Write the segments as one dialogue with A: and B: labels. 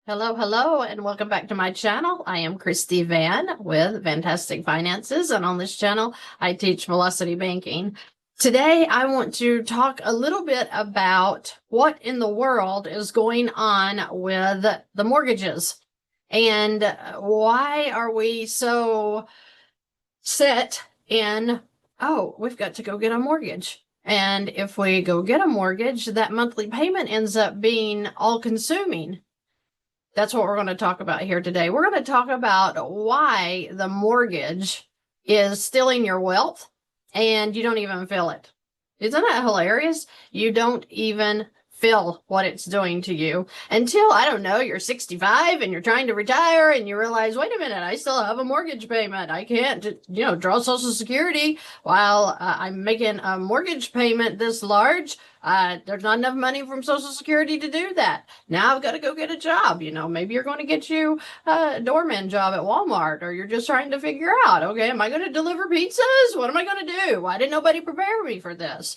A: Hello, hello, and welcome back to my channel. I am Christy Vann with Fantastic Finances, and on this channel, I teach velocity banking. Today, I want to talk a little bit about what in the world is going on with the mortgages and why are we so set in, oh, we've got to go get a mortgage. And if we go get a mortgage, that monthly payment ends up being all-consuming. That's what we're going to talk about here today. We're going to talk about why the mortgage is stealing your wealth and you don't even feel it. Isn't that hilarious? You don't even feel what it's doing to you until, I don't know, you're 65 and you're trying to retire and you realize, wait a minute, I still have a mortgage payment. I can't, draw Social Security while I'm making a mortgage payment this large. There's not enough money from Social Security to do that. Now I've got to go get a job. Maybe you're going to get you a doorman job at Walmart, or you're just trying to figure out, okay, am I going to deliver pizzas? What am I going to do? Why didn't nobody prepare me for this?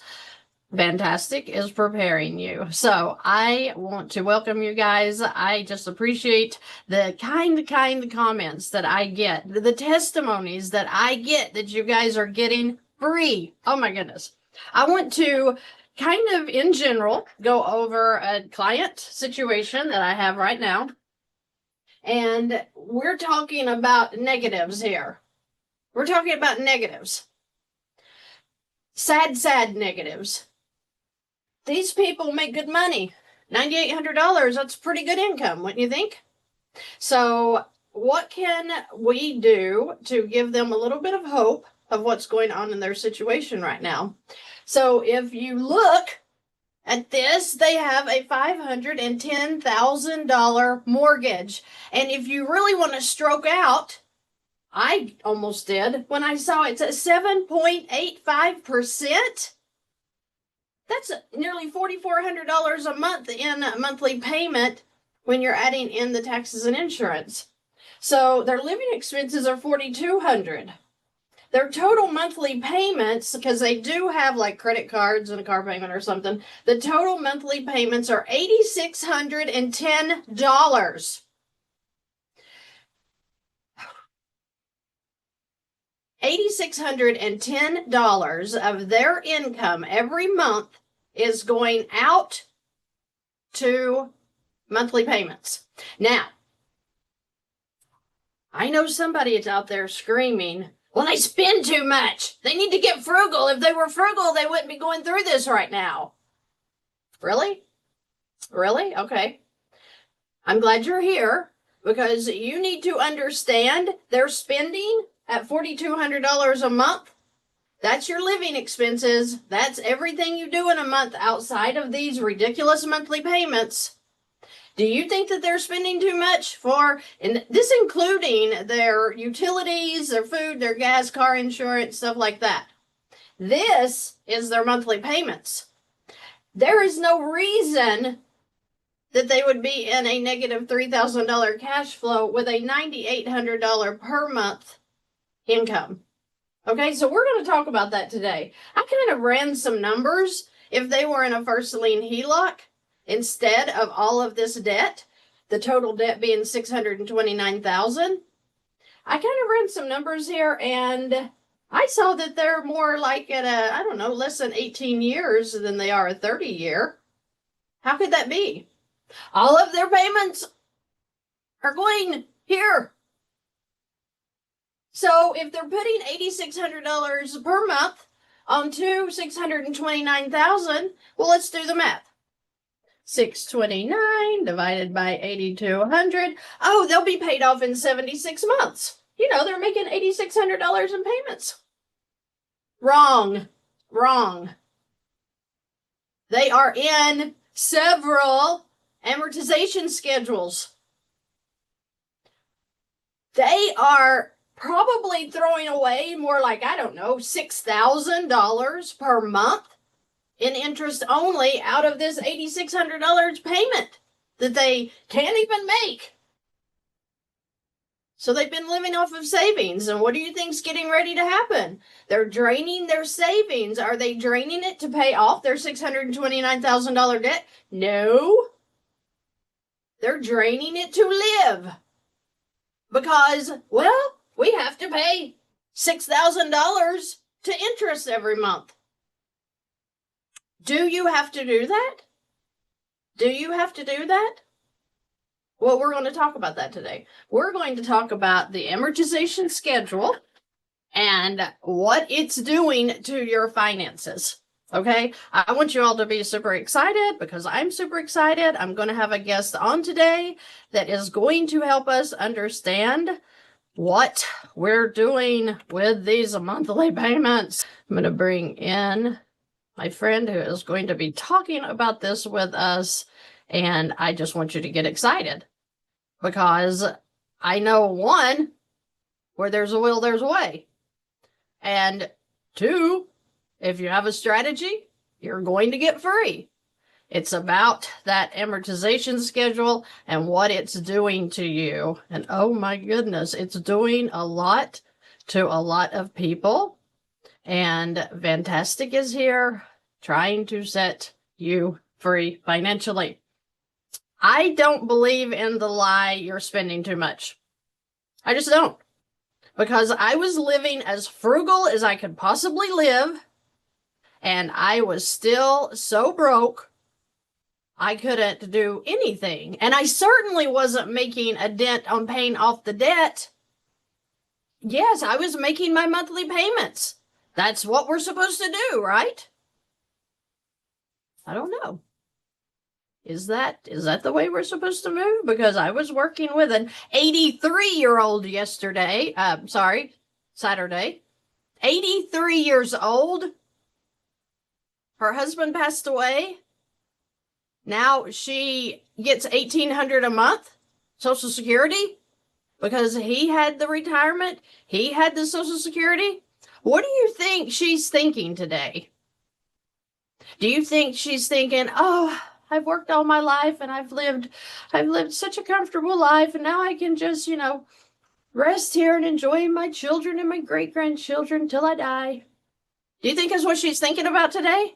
A: Fantastic is preparing you. So I want to welcome you guys. I just appreciate the kind comments that I get, the testimonies that I get that you guys are getting free. Oh my goodness. I want to kind of in general go over a client situation that I have right now. And we're talking about negatives here. We're talking about negatives. Sad negatives. These people make good money. $9,800, that's pretty good income, wouldn't you think? So what can we do to give them a little bit of hope of what's going on in their situation right now? So if you look at this, they have a $510,000 mortgage. And if you really want to stroke out, I almost did when I saw it's at 7.85%. That's nearly $4,400 a month in a monthly payment when you're adding in the taxes and insurance. So their living expenses are $4,200. Their total monthly payments, because they do have like credit cards and a car payment or something, the total monthly payments are $8,610. $8,610 of their income every month is going out to monthly payments. Now, I know somebody is out there screaming, well, they spend too much. They need to get frugal. If they were frugal, they wouldn't be going through this right now. Really? Really? Okay. I'm glad you're here because you need to understand their spending at $4,200 a month. That's your living expenses. That's everything you do in a month outside of these ridiculous monthly payments. Do you think that they're spending too much and this including their utilities, their food, their gas, car insurance, stuff like that? This is their monthly payments. There is no reason that they would be in a negative $3,000 cash flow with a $9,800 per month income. Okay, so we're going to talk about that today. I kind of ran some numbers. If they were in a first lien HELOC, instead of all of this debt, the total debt being $629,000, I kind of ran some numbers here and I saw that they're more like at less than 18 years than they are a 30-year. How could that be? All of their payments are going here. So if they're putting $8,600 per month onto $629,000, well, let's do the math. 629 divided by 8,200. Oh, they'll be paid off in 76 months. They're making $8,600 in payments. Wrong. They are in several amortization schedules. They are probably throwing away more like, $6,000 per month in interest only out of this $8,600 payment that they can't even make. So they've been living off of savings. And what do you think's getting ready to happen? They're draining their savings. Are they draining it to pay off their $629,000 debt? No. They're draining it to live because, well, we have to pay $6,000 to interest every month. Do you have to do that? Do you have to do that? Well, we're going to talk about that today. We're going to talk about the amortization schedule and what it's doing to your finances. Okay, I want you all to be super excited because I'm super excited. I'm going to have a guest on today that is going to help us understand what we're doing with these monthly payments. I'm going to bring in my friend who is going to be talking about this with us, and I just want you to get excited because I know, one, where there's a will, there's a way. And two, if you have a strategy, you're going to get free. It's about that amortization schedule and what it's doing to you. And oh my goodness, it's doing a lot to a lot of people. And Fantastic is here trying to set you free financially. I don't believe in the lie you're spending too much. I just don't. Because I was living as frugal as I could possibly live, and I was still so broke, I couldn't do anything. And I certainly wasn't making a dent on paying off the debt. Yes, I was making my monthly payments. That's what we're supposed to do, right? I don't know. Is that the way we're supposed to move? Because I was working with an 83-year-old Saturday. 83 years old. Her husband passed away. Now she gets $1,800 a month, Social Security, because he had the retirement. He had the Social Security. What do you think she's thinking today? Do you think she's thinking, oh, I've worked all my life and I've lived such a comfortable life, and now I can just, rest here and enjoy my children and my great-grandchildren till I die? Do you think that's what she's thinking about today?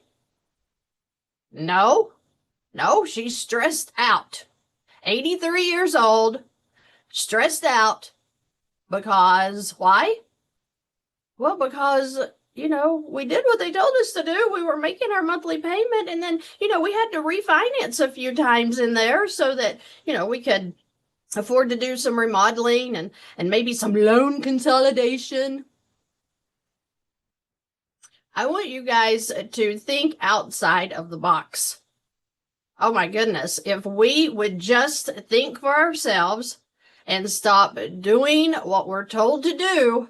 A: No, she's stressed out. 83 years old, stressed out because why? Well, because we did what they told us to do. We were making our monthly payment, and then, we had to refinance a few times in there so that, we could afford to do some remodeling and maybe some loan consolidation. I want you guys to think outside of the box. Oh my goodness, if we would just think for ourselves and stop doing what we're told to do,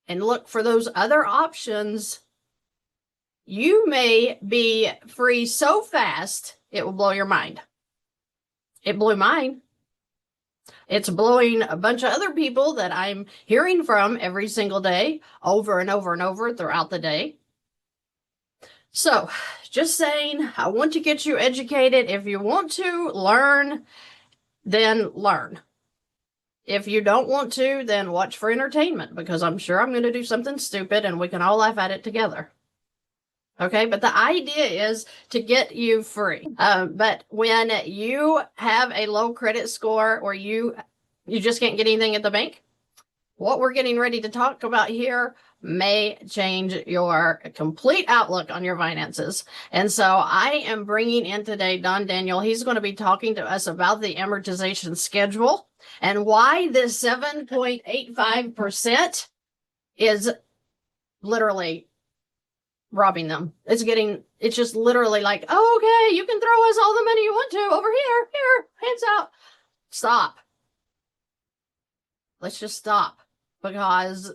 A: and look for those other options, you may be free so fast, it will blow your mind. It blew mine. It's blowing a bunch of other people that I'm hearing from every single day, over and over and over throughout the day. So, just saying, I want to get you educated. If you want to learn, then learn. If you don't want to, then watch for entertainment, because I'm sure I'm going to do something stupid and we can all laugh at it together. Okay, but the idea is to get you free. But when you have a low credit score or you just can't get anything at the bank, what we're getting ready to talk about here may change your complete outlook on your finances. And so I am bringing in today Don Daniel. He's going to be talking to us about the amortization schedule and why this 7.85% is literally robbing them. It's just literally like, oh, okay, you can throw us all the money you want to over here, hands out. Stop. Let's just stop, because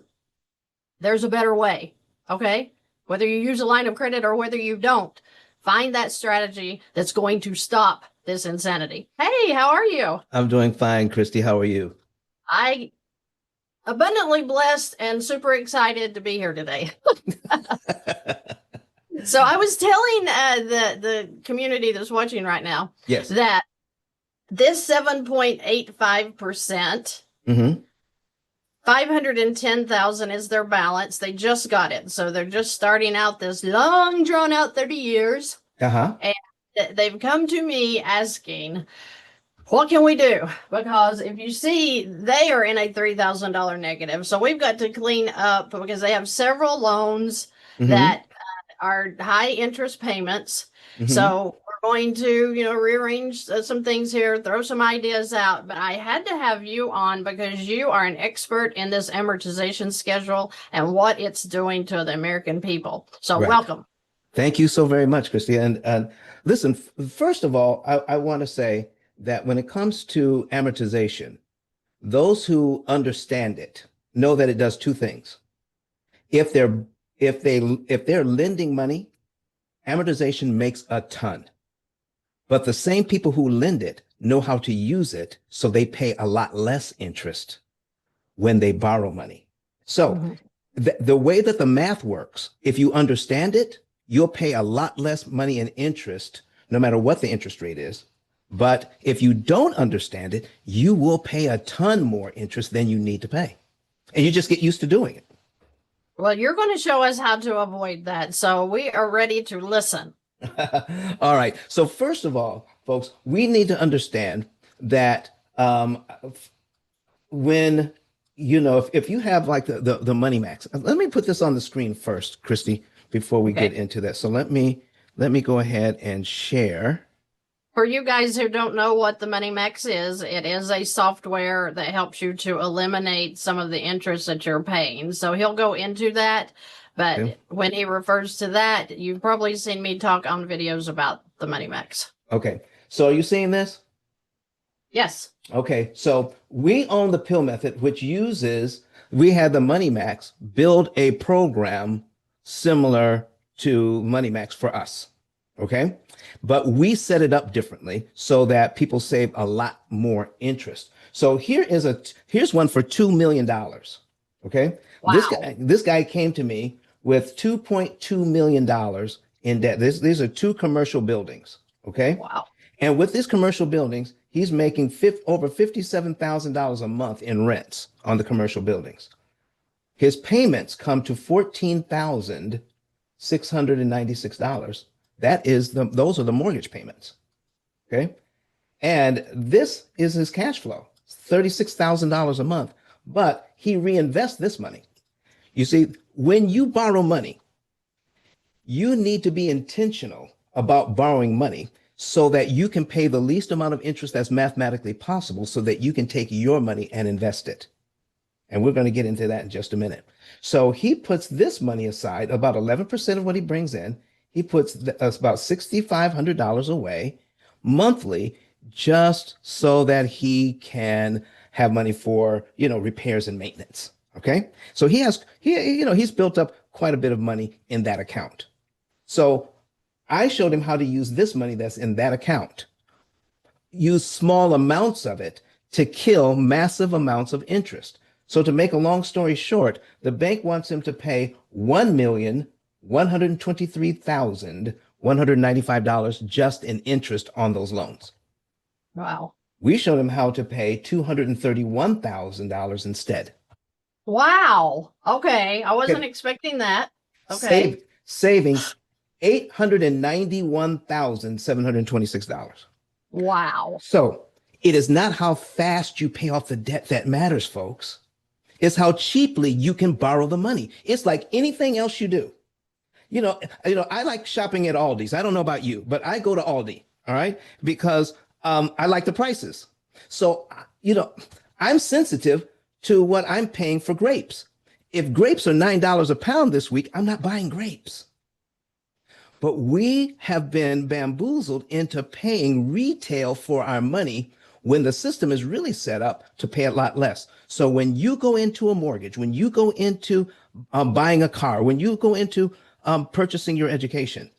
A: there's a better way, okay? Whether you use a line of credit or whether you don't, find that strategy that's going to stop this insanity. Hey, how are you?
B: I'm doing fine, Christy. How are you?
A: I abundantly blessed and super excited to be here today. So I was telling the community that's watching right now,
B: yes,
A: that this 7.85%, 510,000 is their balance. They just got it. So they're just starting out this long drawn out 30 years.
B: Uh-huh.
A: And they've come to me asking, what can we do? Because if you see, they are in a $3,000 negative. So we've got to clean up because they have several loans
B: Hmm.
A: that are high interest payments.
B: Hmm.
A: So we're going to, rearrange some things here, throw some ideas out. But I had to have you on because you are an expert in this amortization schedule and what it's doing to the American people. So
B: Right.
A: welcome.
B: Thank you so very much, Christy. And listen, first of all, I want to say that when it comes to amortization, those who understand it know that it does two things. If they're if they're lending money, amortization makes a ton. But the same people who lend it know how to use it, so they pay a lot less interest when they borrow money. So
A: Mhm.
B: the way that the math works, if you understand it, you'll pay a lot less money in interest, no matter what the interest rate is. But if you don't understand it, you will pay a ton more interest than you need to pay. And you just get used to doing it.
A: Well, you're going to show us how to avoid that. So we are ready to listen.
B: All right. So first of all, folks, we need to understand that when if you have like the money max, let me put this on the screen first, Christy, before we get
A: Okay.
B: into that. So let me go ahead and share.
A: For you guys who don't know what the Money Max is, it is a software that helps you to eliminate some of the interest that you're paying. So he'll go into that.
B: Okay.
A: But when he refers to that, you've probably seen me talk on videos about the Money Max.
B: Okay. So are you seeing this?
A: Yes.
B: Okay. So we own the pill method, which uses we had the Money Max build a program similar to Money Max for us. Okay. But we set it up differently so that people save a lot more interest. So here's one for $2 million. Okay.
A: Wow.
B: This guy came to me with $2.2 million in debt. These are two commercial buildings. Okay.
A: Wow.
B: And with these commercial buildings, he's making over $57,000 a month in rents on the commercial buildings. His payments come to $14,696. Those are the mortgage payments. Okay. And this is his cash flow, $36,000 a month. But he reinvests this money. You see, when you borrow money, you need to be intentional about borrowing money so that you can pay the least amount of interest that's mathematically possible so that you can take your money and invest it. And we're going to get into that in just a minute. So he puts this money aside, about 11% of what he brings in. He puts about $6,500 away monthly just so that he can have money for, repairs and maintenance. Okay. So he's built up quite a bit of money in that account. So I showed him how to use this money that's in that account, use small amounts of it to kill massive amounts of interest. So to make a long story short, the bank wants him to pay $1,123,195 just in interest on those loans.
A: Wow.
B: We showed him how to pay $231,000 instead.
A: Wow. Okay. I wasn't
B: Okay.
A: expecting that. Okay.
B: Saving $891,726.
A: Wow.
B: So it is not how fast you pay off the debt that matters, folks. It's how cheaply you can borrow the money. It's like anything else you do. I like shopping at Aldi's. I don't know about you, but I go to Aldi, all right, because I like the prices. So, I'm sensitive to what I'm paying for grapes. If grapes are $9 a pound this week, I'm not buying grapes. But we have been bamboozled into paying retail for our money when the system is really set up to pay a lot less. So when you go into a mortgage, when you go into buying a car, when you go into purchasing your education,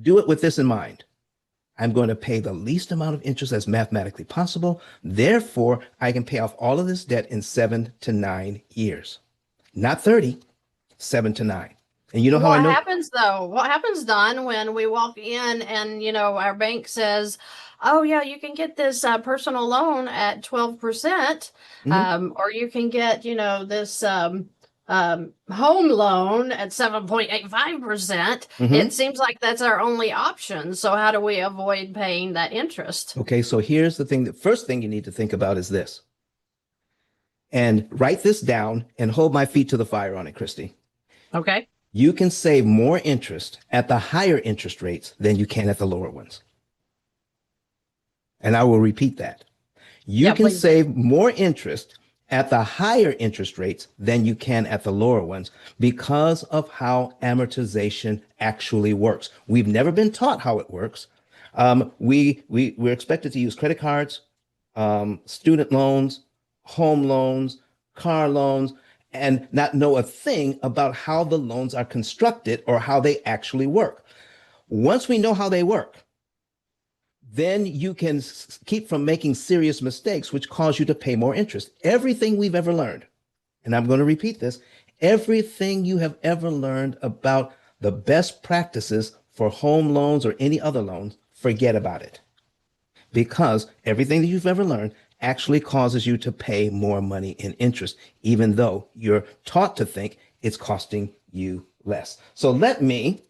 B: do it with this in mind. I'm going to pay the least amount of interest as mathematically possible. Therefore, I can pay off all of this debt in 7 to 9 years, not 30, 7 to 9. And you know how I
A: What
B: know?
A: happens though? What happens, Don, when we walk in and our bank says, "Oh yeah, you can get this personal loan at 12%,
B: Mhm.
A: or you can get this home loan at 7.85%,
B: Mhm.
A: it seems like that's our only option. So how do we avoid paying that interest?
B: Okay, so here's the thing. The first thing you need to think about is this. And write this down and hold my feet to the fire on it, Christy.
A: Okay.
B: You can save more interest at the higher interest rates than you can at the lower ones. And I will repeat that. You
A: Yeah,
B: can
A: please do.
B: save more interest at the higher interest rates than you can at the lower ones because of how amortization actually works. We've never been taught how it works. We're expected to use credit cards, student loans, home loans, car loans, and not know a thing about how the loans are constructed or how they actually work. Once we know how they work, then you can keep from making serious mistakes, which cause you to pay more interest. Everything we've ever learned, and I'm going to repeat this, everything you have ever learned about the best practices for home loans or any other loans, forget about it. Because everything that you've ever learned actually causes you to pay more money in interest, even though you're taught to think it's costing you less. So let me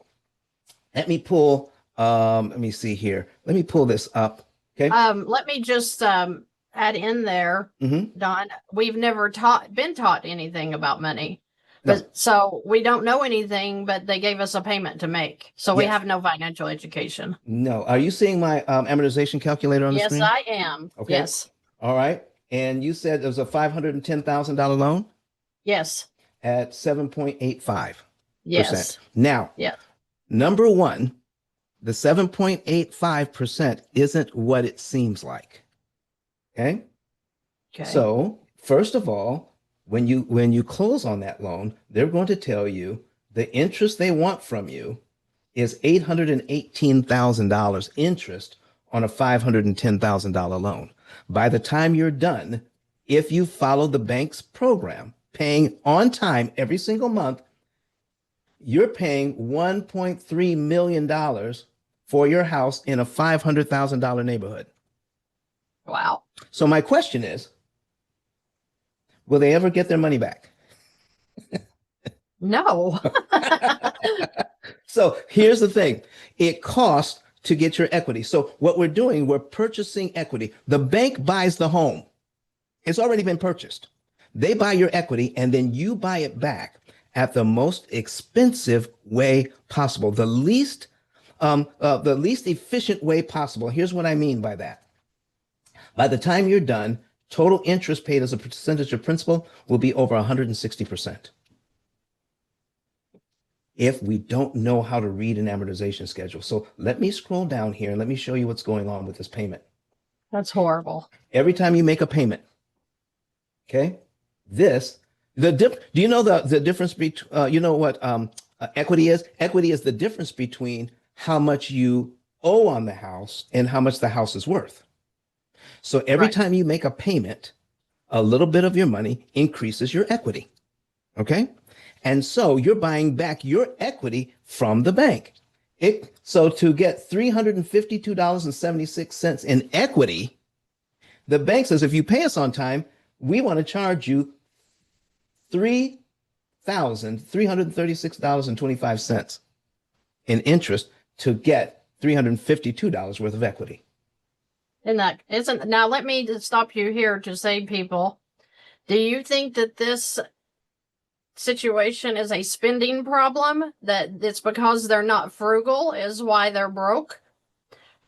B: see here. Let me pull this up. Okay.
A: Let me just add in there,
B: Mm-hmm.
A: Don. We've never been taught anything about money,
B: No.
A: but so we don't know anything. But they gave us a payment to make, so we
B: Yes.
A: have no financial education.
B: No. Are you seeing my amortization calculator on the
A: Yes,
B: screen?
A: I am.
B: Okay.
A: Yes,
B: All right. And you said it was a $510,000 loan
A: yes,
B: at 7.85%.
A: yes,
B: Now,
A: yes.
B: number one, the 7.85% isn't what it seems like. Okay.
A: Okay,
B: So, first of all, when you close on that loan, they're going to tell you the interest they want from you is $818,000 interest on a $510,000 loan. By the time you're done, if you follow the bank's program, paying on time every single month, you're paying $1.3 million for your house in a $500,000 neighborhood.
A: wow.
B: So my question is, will they ever get their money back?
A: No.
B: So here's the thing. It costs to get your equity. So what we're doing, we're purchasing equity. The bank buys the home. It's already been purchased. They buy your equity and then you buy it back at the most expensive way possible, the least efficient way possible. Here's what I mean by that. By the time you're done, total interest paid as a percentage of principal will be over 160%. If we don't know how to read an amortization schedule. So let me scroll down here and let me show you what's going on with this payment.
A: That's horrible.
B: Every time you make a payment, okay, do you know the difference between, you know what equity is? Equity is the difference between how much you owe on the house and how much the house is worth. So every
A: Right.
B: time you make a payment, a little bit of your money increases your equity. Okay. And so you're buying back your equity from the bank. So to get $352.76 in equity, the bank says if you pay us on time, we want to charge you $3,336.25 in interest to get $352 worth of equity.
A: And that isn't now. Let me just stop you here to say, people, do you think that this situation is a spending problem, that it's because they're not frugal is why they're broke?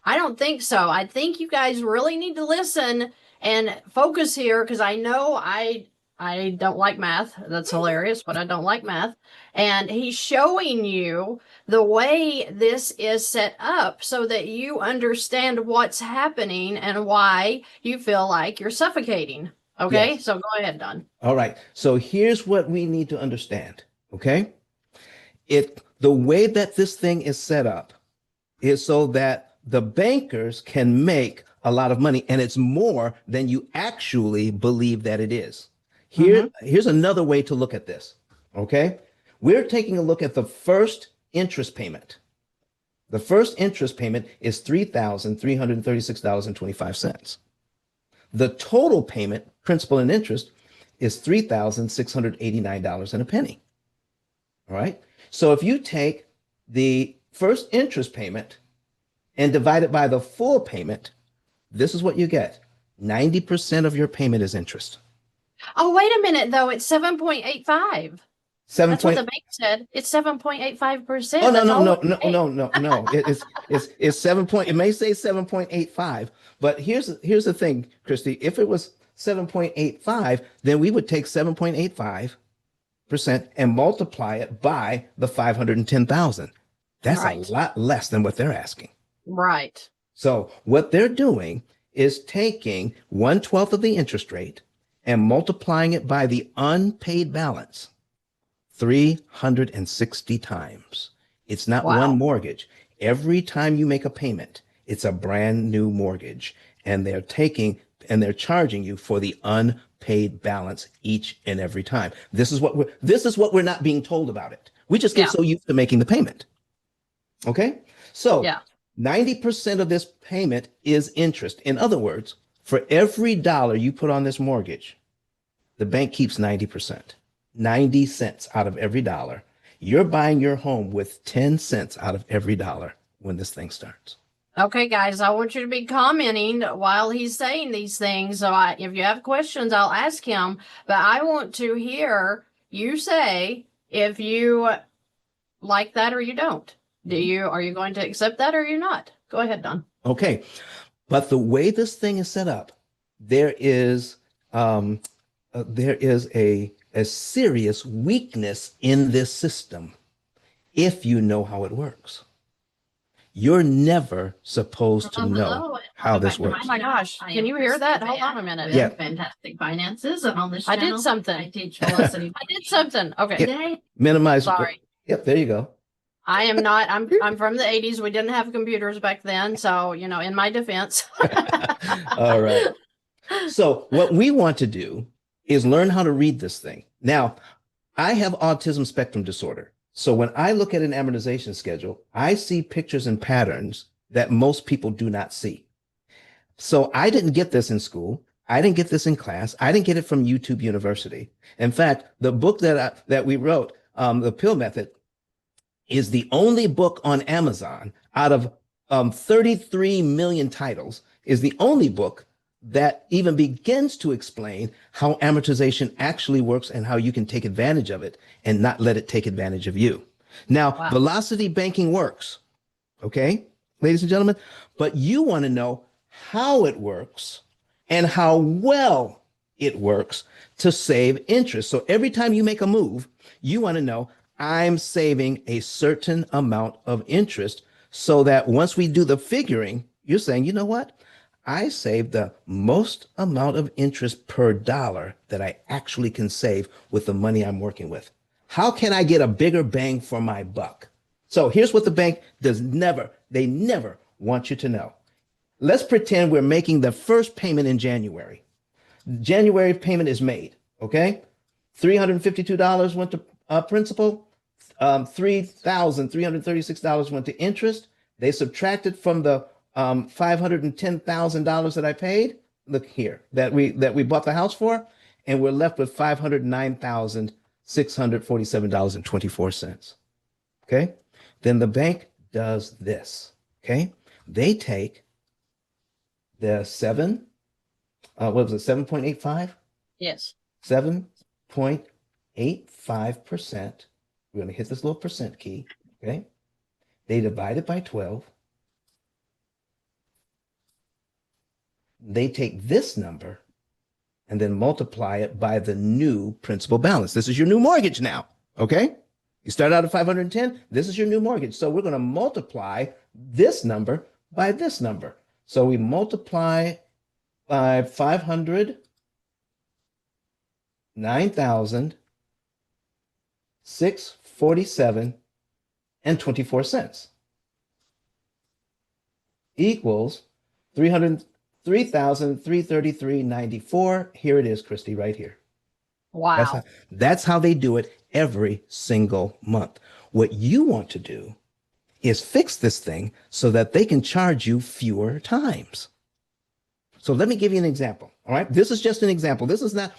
A: I don't think so. I think you guys really need to listen and focus here, because I know I don't like math. That's hilarious, but I don't like math. And he's showing you the way this is set up so that you understand what's happening and why you feel like you're suffocating. Okay,
B: Yes.
A: so go ahead, Don.
B: All right. So here's what we need to understand. Okay. The way that this thing is set up is so that the bankers can make a lot of money, and it's more than you actually believe that it is.
A: Mm-hmm.
B: Here's another way to look at this. Okay. We're taking a look at the first interest payment. The first interest payment is $3,336.25. The total payment, principal and interest, is $3,689 and a penny. All right. So if you take the first interest payment and divide it by the full payment, this is what you get. 90% of your payment is interest.
A: Oh, wait a minute, though. It's 7.85.
B: Seven
A: That's what
B: point.
A: the bank said. It's 7.85%.
B: Oh no
A: That's
B: no
A: all
B: no
A: we
B: no
A: pay.
B: no no no! It's 7 point. It may say 7.85, but here's the thing, Christy. If it was 7.85, then we would take 7.85% and multiply it by the 510,000. That's a
A: Right.
B: lot less than what they're asking.
A: Right.
B: So what they're doing is taking 1/12 of the interest rate and multiplying it by the unpaid balance 360 times. It's not one
A: Wow.
B: mortgage. Every time you make a payment, it's a brand new mortgage. And they're charging you for the unpaid balance each and every time. This is what we're not being told about it. We just get
A: Yeah.
B: so used to making the payment. Okay? So
A: Yeah.
B: 90% of this payment is interest. In other words, for every dollar you put on this mortgage, the bank keeps 90%. 90 cents out of every dollar. You're buying your home with 10 cents out of every dollar when this thing starts.
A: Okay, guys, I want you to be commenting while he's saying these things. So if you have questions, I'll ask him. But I want to hear you say if you like that or you don't. Are you going to accept that or you're not? Go ahead, Don.
B: Okay. But the way this thing is set up, there is a serious weakness in this system if you know how it works. You're never supposed to know how this works.
A: Oh my gosh. Can you hear that? Hold on a minute.
B: Yeah.
C: Fantastic Finances, and on this
A: I
C: channel,
A: did something.
C: I teach velocity.
A: I did something. Okay.
C: Today,
B: Minimize.
A: Sorry.
B: Yep, there you go.
A: I am not. I'm from the 80s. We didn't have computers back then. So, in my defense.
B: All right. So what we want to do is learn how to read this thing. Now, I have autism spectrum disorder. So when I look at an amortization schedule, I see pictures and patterns that most people do not see. So I didn't get this in school. I didn't get this in class. I didn't get it from YouTube University. In fact, the book that we wrote, The Pill Method, is the only book on Amazon out of 33 million titles, is the only book that even begins to explain how amortization actually works and how you can take advantage of it and not let it take advantage of you. Now,
A: Wow.
B: velocity banking works, okay, ladies and gentlemen, but you want to know how it works and how well it works to save interest. So every time you make a move, you want to know, I'm saving a certain amount of interest so that once we do the figuring, you're saying, you know what? I saved the most amount of interest per dollar that I actually can save with the money I'm working with. How can I get a bigger bang for my buck? So here's what the bank they never want you to know. Let's pretend we're making the first payment in January. January payment is made, okay? $352 went to principal. $3,336 went to interest. They subtracted from the $510,000 that I paid. Look here, that we bought the house for, and we're left with $509,647.24. Okay, then the bank does this. Okay, they take the 7.85?
A: Yes.
B: 7.85%. We're going to hit this little percent key. Okay, they divide it by 12. They take this number and then multiply it by the new principal balance. This is your new mortgage now, okay? You start out at 510, this is your new mortgage. So we're going to multiply this number by this number. So we multiply by 9,647.24 equals 3,333.94. Here it is, Christy, right here.
A: Wow.
B: That's how they do it every single month. What you want to do is fix this thing so that they can charge you fewer times. So let me give you an example. All right. This is just an example. This is not,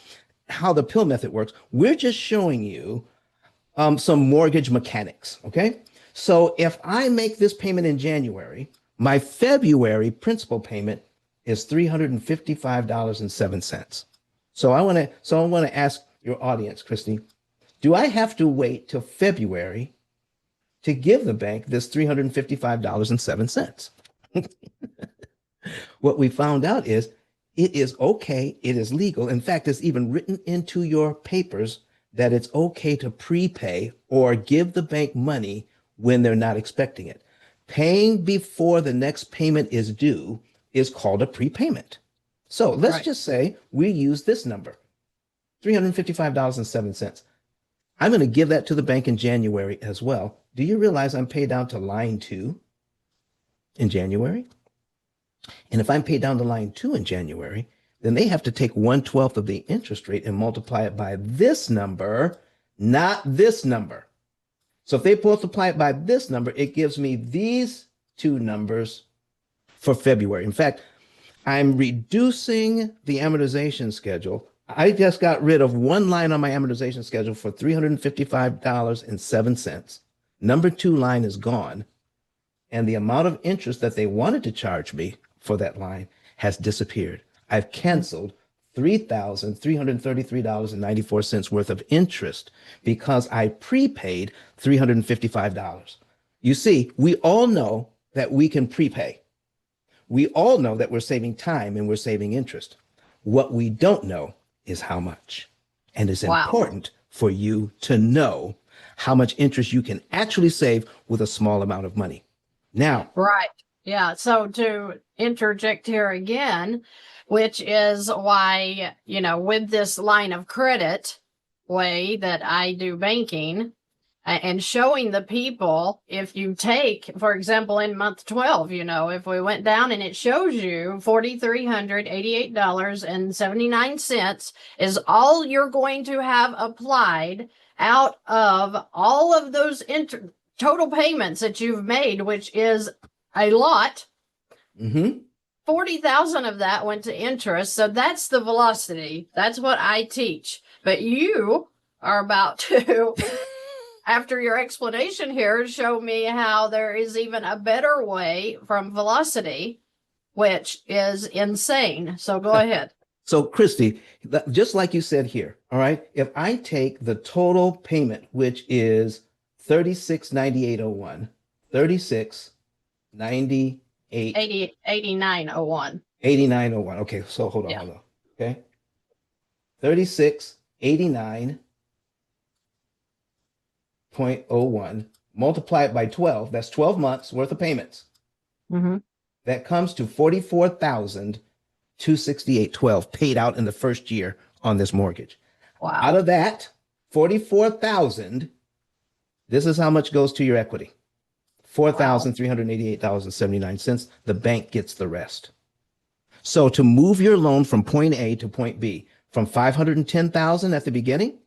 B: how the pill method works. We're just showing you some mortgage mechanics. Okay. So if I make this payment in January, my February principal payment is $355.07. So I want to ask your audience, Christy, do I have to wait till February to give the bank this $355.07? What we found out is it is okay. It is legal. In fact, it's even written into your papers that it's okay to prepay or give the bank money when they're not expecting it. Paying before the next payment is due is called a prepayment. So let's just say we use this number, $355.07. I'm going to give that to the bank in January as well. Do you realize I'm paid down to line 2 in January? And if I'm paid down to line 2 in January, then they have to take 1/12 of the interest rate and multiply it by this number, not this number. So if they multiply it by this number, it gives me these two numbers for February. In fact, I'm reducing the amortization schedule. I just got rid of one line on my amortization schedule for $355.07. Number 2 line is gone. And the amount of interest that they wanted to charge me for that line has disappeared. I've canceled $3,333.94 worth of interest because I prepaid $355. You see, we all know that we can prepay. We all know that we're saving time and we're saving interest. What we don't know is how much. And it's important for you to know how much interest you can actually save with a small amount of money. Now,
A: Right. Yeah. So to interject here again, which is why, with this line of credit way that I do banking and showing the people, if you take, for example, in month 12, if we went down and it shows you $4,388.79 is all you're going to have applied out of all of those total payments that you've made, which is a lot. 40,000 of that went to interest. So that's the velocity. That's what I teach. But you are about to, after your explanation here, show me how there is even a better way from velocity, which is insane. So go ahead.
B: So Christy, just like you said here, all right, if I take the total payment, which is $36.9801,
A: 8901.
B: 8901. Okay, so hold on. Okay. 3689.01, multiply it by 12. That's 12 months worth of payments. That comes to $44,268.12 paid out in the first year on this mortgage.
A: Wow.
B: Out of that, $44,000, this is how much goes to your equity. $4,388.79. The bank gets the rest. So to move your loan from point A to point B, from $510,000 at the beginning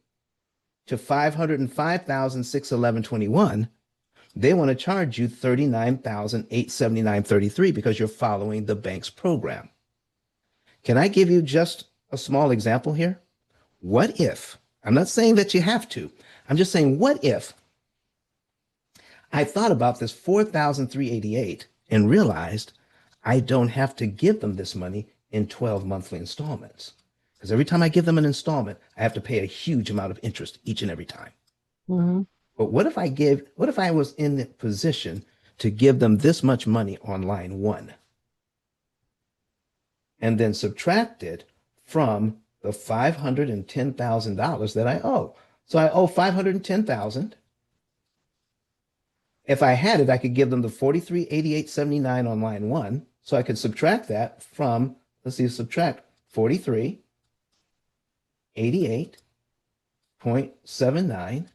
B: to $505,611.21, they want to charge you $39,879.33 because you're following the bank's program. Can I give you just a small example here? What if, I'm not saying that you have to, I'm just saying, what if I thought about this $4,388 and realized I don't have to give them this money in 12 monthly installments. Because every time I give them an installment, I have to pay a huge amount of interest each and every time. But what if I was in the position to give them this much money on line 1 and then subtract it from the $510,000 that I owe? So I owe $510,000. If I had it, I could give them the $43,88.79 on line 1. So I could subtract that from, subtract 43,88.79.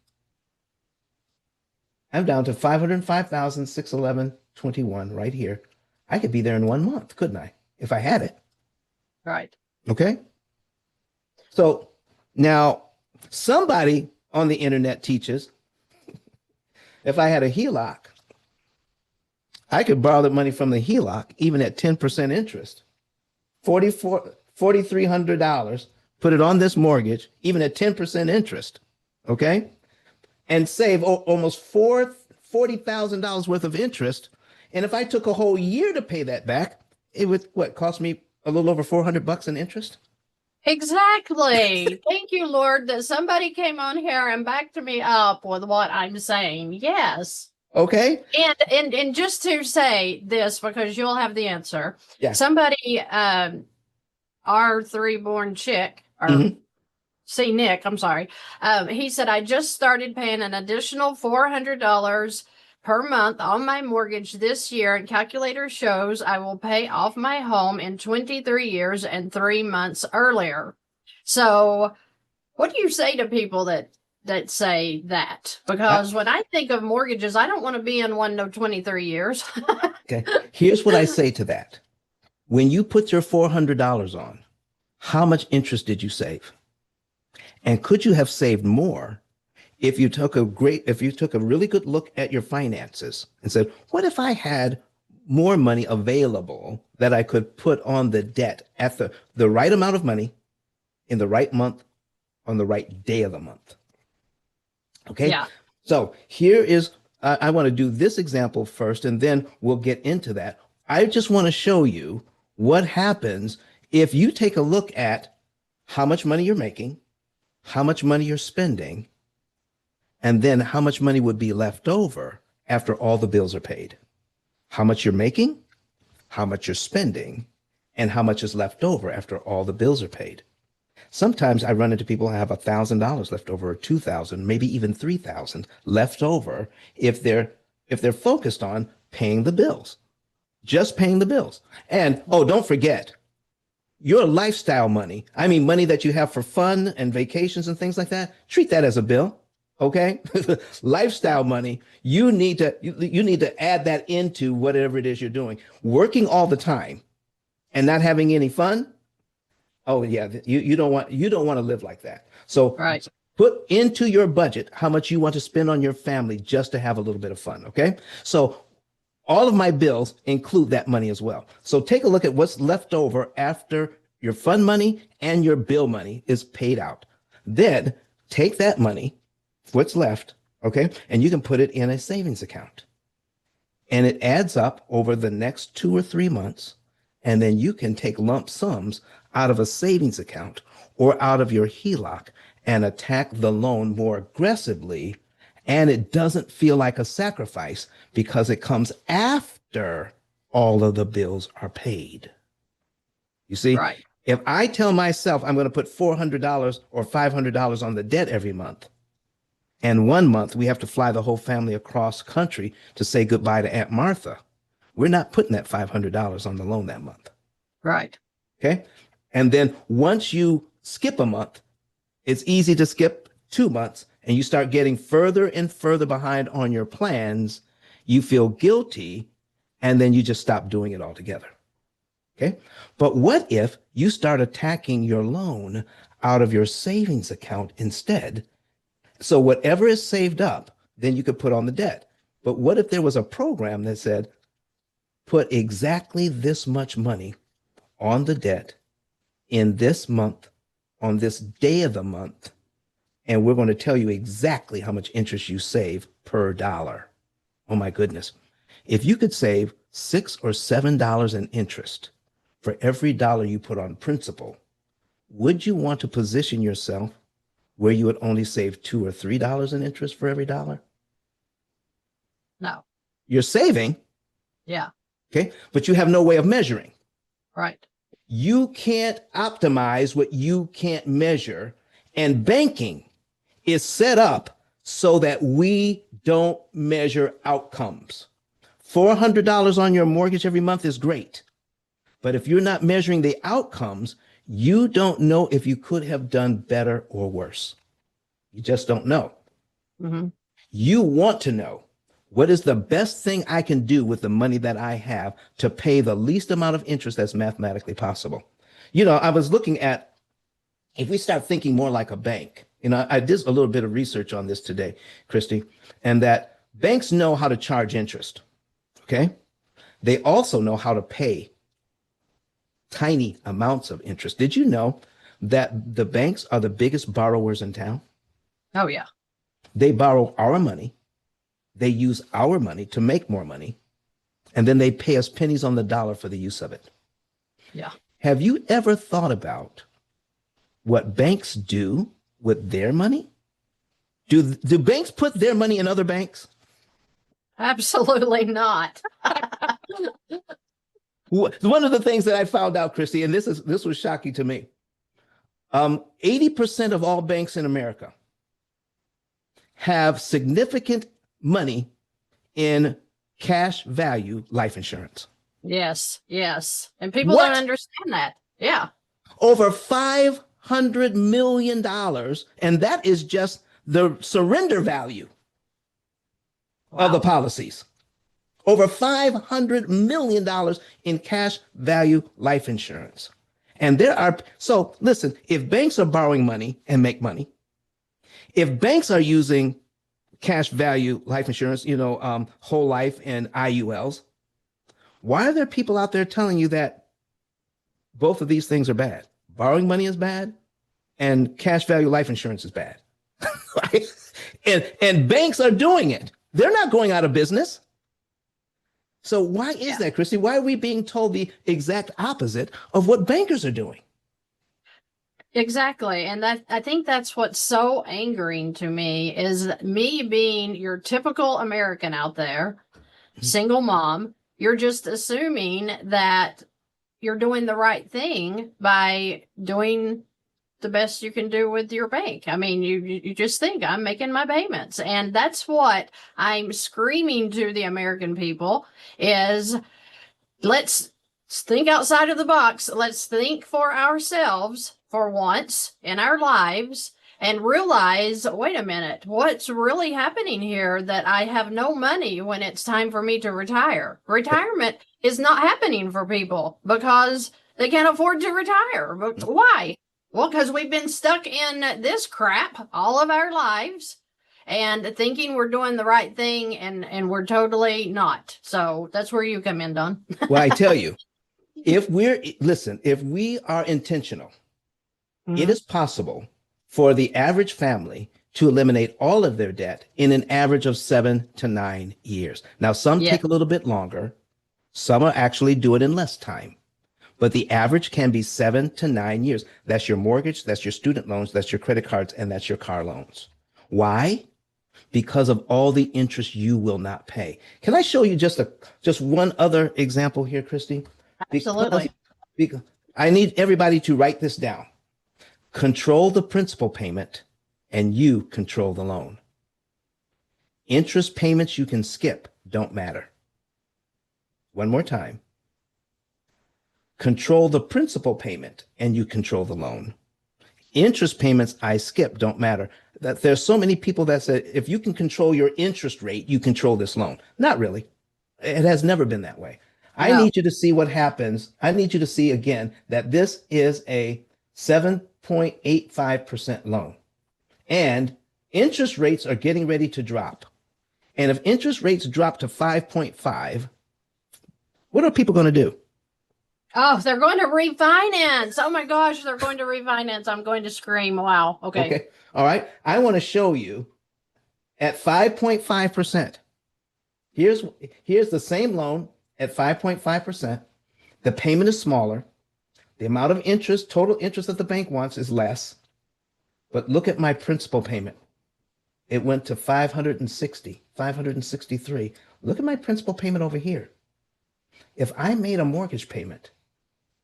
B: I'm down to $505,611.21 right here. I could be there in 1 month, couldn't I? If I had it.
A: Right.
B: Okay. So now somebody on the internet teaches if I had a HELOC, I could borrow the money from the HELOC even at 10% interest. $4,300 put it on this mortgage, even at 10% interest, okay, and save almost $40,000 worth of interest. And if I took a whole year to pay that back, it would what cost me a little over $400 in interest.
A: Exactly. Thank you, Lord, that somebody came on here and backed me up with what I'm saying. Yes.
B: Okay.
A: And just to say this, because you'll have the answer.
B: Yeah.
A: Somebody, our three-born chick, or
B: Mhm.
A: see Nick, I'm sorry. He said, I just started paying an additional $400 per month on my mortgage this year, and calculator shows I will pay off my home in 23 years and 3 months earlier. So what do you say to people that say that? Because when I think of mortgages, I don't want to be in one no 23 years.
B: Okay. Here's what I say to that. When you put your $400 on, how much interest did you save? And could you have saved more if you took a really good look at your finances and said, what if I had more money available that I could put on the debt at the right amount of money in the right month on the right day of the month? Okay.
A: Yeah.
B: So here is, I want to do this example first, and then we'll get into that. I just want to show you what happens if you take a look at how much money you're making, how much money you're spending, and then how much money would be left over after all the bills are paid. How much you're making, how much you're spending, and how much is left over after all the bills are paid. Sometimes I run into people who have $1,000 left over, or $2,000, maybe even $3,000 left over if they're focused on paying the bills, just paying the bills. And oh, don't forget your lifestyle money. I mean, money that you have for fun and vacations and things like that. Treat that as a bill. Okay. Lifestyle money. You need to add that into whatever it is you're doing. Working all the time and not having any fun. Oh yeah. You don't want to live like that. So
A: Right.
B: put into your budget how much you want to spend on your family just to have a little bit of fun. Okay. So all of my bills include that money as well. So take a look at what's left over after your fun money and your bill money is paid out. Then take that money, what's left, okay, and you can put it in a savings account. And it adds up over the next 2 or 3 months. And then you can take lump sums out of a savings account or out of your HELOC and attack the loan more aggressively. And it doesn't feel like a sacrifice because it comes after all of the bills are paid. You see,
A: Right.
B: if I tell myself I'm going to put $400 or $500 on the debt every month, and 1 month we have to fly the whole family across country to say goodbye to Aunt Martha, we're not putting that $500 on the loan that month.
A: Right.
B: Okay. And then once you skip a month, it's easy to skip 2 months and you start getting further and further behind on your plans. You feel guilty and then you just stop doing it altogether. Okay. But what if you start attacking your loan out of your savings account instead? So whatever is saved up, then you could put on the debt. But what if there was a program that said, put exactly this much money on the debt in this month, on this day of the month, and we're going to tell you exactly how much interest you save per dollar. Oh my goodness. If you could save $6 or $7 in interest for every dollar you put on principal, would you want to position yourself where you would only save $2 or $3 in interest for every dollar?
A: No.
B: You're saving,
A: Yeah.
B: okay, but you have no way of measuring.
A: Right.
B: You can't optimize what you can't measure, and banking is set up so that we don't measure outcomes. $400 on your mortgage every month is great, but if you're not measuring the outcomes, you don't know if you could have done better or worse. You just don't know.
A: Mm-hmm.
B: You want to know, what is the best thing I can do with the money that I have to pay the least amount of interest that's mathematically possible? You know, I was looking at, if we start thinking more like a bank, you know, I did a little bit of research on this today, Christy, and that banks know how to charge interest. Okay. They also know how to pay tiny amounts of interest. Did you know that the banks are the biggest borrowers in town?
A: Oh, yeah.
B: They borrow our money. They use our money to make more money. And then they pay us pennies on the dollar for the use of it.
A: Yeah.
B: Have you ever thought about what banks do with their money? Do banks put their money in other banks?
A: Absolutely not.
B: One of the things that I found out, Christy, and this was shocking to me. 80% of all banks in America have significant money in cash value life insurance.
A: Yes. Yes. And people
B: What?
A: don't understand that. Yeah.
B: Over $500 million. And that is just the surrender value of the
A: Wow.
B: policies. Over $500 million in cash value life insurance. And so listen, if banks are borrowing money and make money, if banks are using cash value life insurance, whole life and IULs, why are there people out there telling you that both of these things are bad? Borrowing money is bad and cash value life insurance is bad. Right? And banks are doing it. They're not going out of business. So why is that, Christy? Why are we being told the exact opposite of what bankers are doing?
A: Exactly. And I think that's what's so angering to me is me being your typical American out there, single mom. You're just assuming that you're doing the right thing by doing the best you can do with your bank. I mean, you just think I'm making my payments. And that's what I'm screaming to the American people is let's think outside of the box. Let's think for ourselves for once in our lives and realize, wait a minute, what's really happening here that I have no money when it's time for me to retire? Retirement is not happening for people because they can't afford to retire. But why? Well, because we've been stuck in this crap all of our lives and thinking we're doing the right thing and we're totally not. So that's where you come in, Don.
B: Well, I tell you, if we are intentional, it is possible for the average family to eliminate all of their debt in an average of 7 to 9 years. Now, some take a little bit longer. Some are actually do it in less time. But the average can be 7 to 9 years. That's your mortgage, that's your student loans, that's your credit cards, and that's your car loans. Why? Because of all the interest you will not pay. Can I show you just one other example here, Christy?
A: Absolutely.
B: Because I need everybody to write this down. Control the principal payment and you control the loan. Interest payments you can skip don't matter. One more time. Control the principal payment and you control the loan. Interest payments I skip don't matter. That there's so many people that say if you can control your interest rate, you control this loan. Not really. It has never been that way. No. I need you to see what happens. I need you to see again that this is a 7.85% loan. And interest rates are getting ready to drop. And if interest rates drop to 5.5, what are people going to do?
A: Oh, they're going to refinance. Oh my gosh, they're going to refinance. I'm going to scream. Wow. Okay.
B: All right. I want to show you at 5.5%. Here's the same loan at 5.5%. The payment is smaller. The amount of interest, total interest that the bank wants is less. But look at my principal payment. It went to 560, 563. Look at my principal payment over here. If I made a mortgage payment,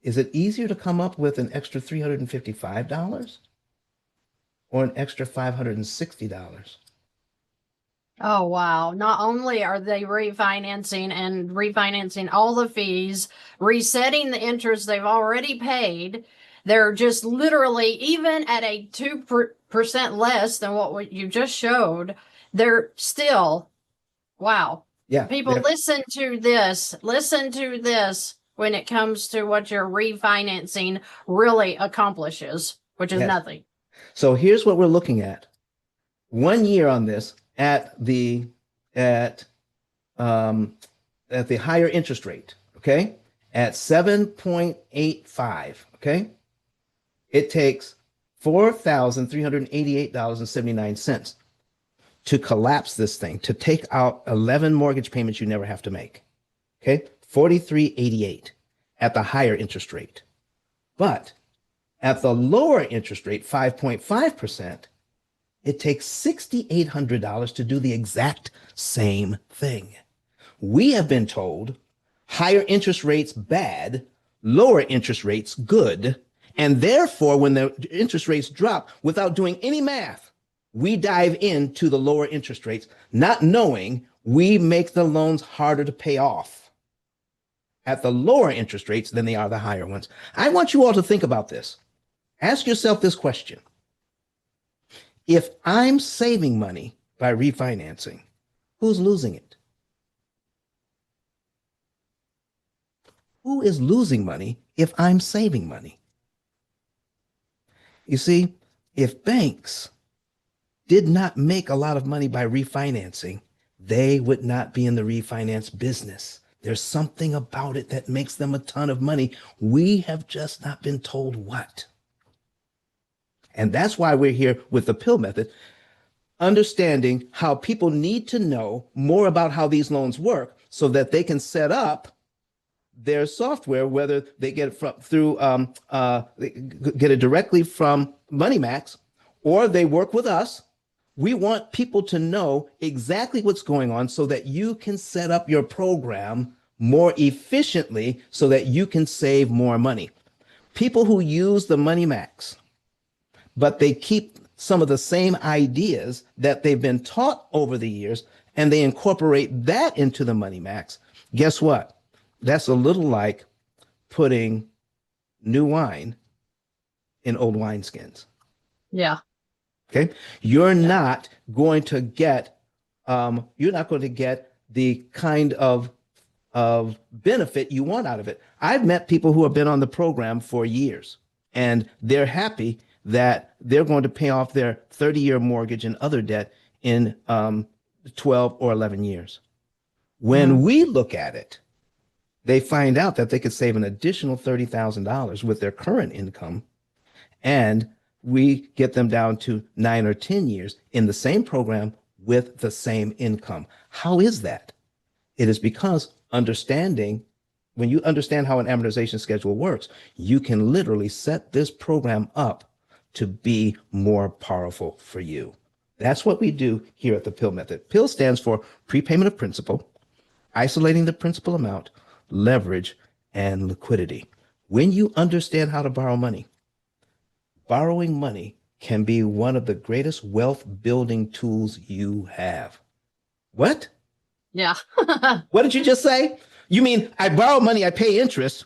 B: is it easier to come up with an extra $355 or an extra $560?
A: Oh, wow. Not only are they refinancing all the fees, resetting the interest they've already paid, they're just literally, even at a 2% less than what you just showed, they're still, wow.
B: Yeah.
A: People, listen to this when it comes to what your refinancing really accomplishes, which is nothing.
B: So here's what we're looking at. 1 year on this at the higher interest rate, okay? At 7.85, okay? it takes $4,388.79 to collapse this thing, to take out 11 mortgage payments you never have to make. Okay, 4388 at the higher interest rate. But at the lower interest rate, 5.5%, it takes $6,800 to do the exact same thing. We have been told higher interest rates bad, lower interest rates good. And therefore, when the interest rates drop, without doing any math, we dive into the lower interest rates, not knowing we make the loans harder to pay off at the lower interest rates than they are the higher ones. I want you all to think about this. Ask yourself this question. If I'm saving money by refinancing, who's losing it? Who is losing money if I'm saving money? You see, if banks did not make a lot of money by refinancing, they would not be in the refinance business. There's something about it that makes them a ton of money. We have just not been told what. And that's why we're here with the pill method, understanding how people need to know more about how these loans work so that they can set up their software, whether they get it get it directly from MoneyMax, or they work with us. We want people to know exactly what's going on so that you can set up your program more efficiently so that you can save more money. People who use the MoneyMax, but they keep some of the same ideas that they've been taught over the years, and they incorporate that into the MoneyMax, guess what? That's a little like putting new wine in old wineskins.
A: Yeah.
B: Okay. You're not going to get the kind of benefit you want out of it. I've met people who have been on the program for years, and they're happy that they're going to pay off their 30-year mortgage and other debt in 12 or 11 years. When we look at it, they find out that they could save an additional $30,000 with their current income, and we get them down to 9 or 10 years in the same program with the same income. How is that? It is because when you understand how an amortization schedule works, you can literally set this program up to be more powerful for you. That's what we do here at the PIL method. PIL stands for prepayment of principal, isolating the principal amount, leverage, and liquidity. When you understand how to borrow money, borrowing money can be one of the greatest wealth building tools you have. What?
A: Yeah.
B: What did you just say? You mean I borrow money, I pay interest,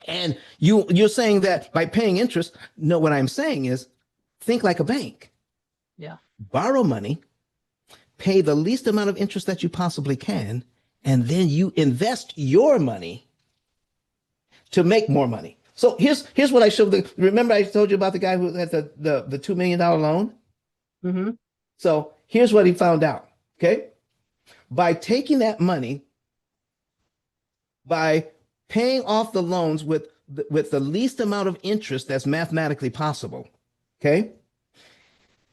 B: and you're saying that by paying interest? No, what I'm saying is think like a bank.
A: Yeah.
B: Borrow money, pay the least amount of interest that you possibly can, and then you invest your money to make more money. So here's what I showed. Remember I told you about the guy who had the $2 million loan?
A: Mm-hmm.
B: So here's what he found out, okay? By taking that money, by paying off the loans with the least amount of interest that's mathematically possible, okay?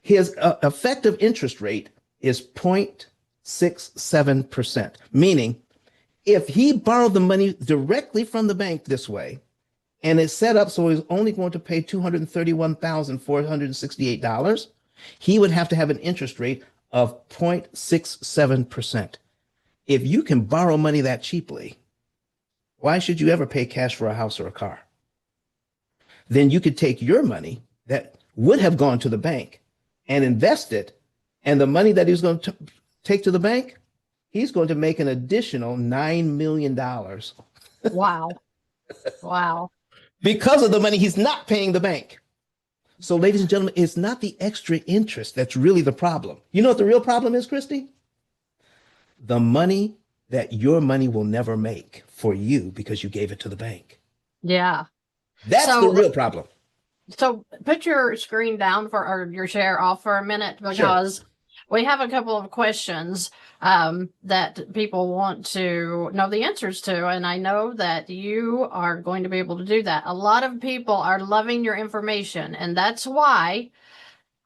B: His effective interest rate is 0.67%, meaning if he borrowed the money directly from the bank this way, and it's set up so he's only going to pay $231,468, he would have to have an interest rate of 0.67%. If you can borrow money that cheaply, why should you ever pay cash for a house or a car? Then you could take your money that would have gone to the bank and invest it, and the money that he's going to take to the bank, he's going to make an additional $9 million.
A: Wow. Wow.
B: Because of the money he's not paying the bank. So, ladies and gentlemen, it's not the extra interest that's really the problem. You know what the real problem is, Christy? The money that your money will never make for you because you gave it to the bank.
A: Yeah.
B: That's the real problem.
A: So put your screen down or your share off for a minute, because we have a couple of questions that people want to know the answers to, and I know that you are going to be able to do that. A lot of people are loving your information, and that's why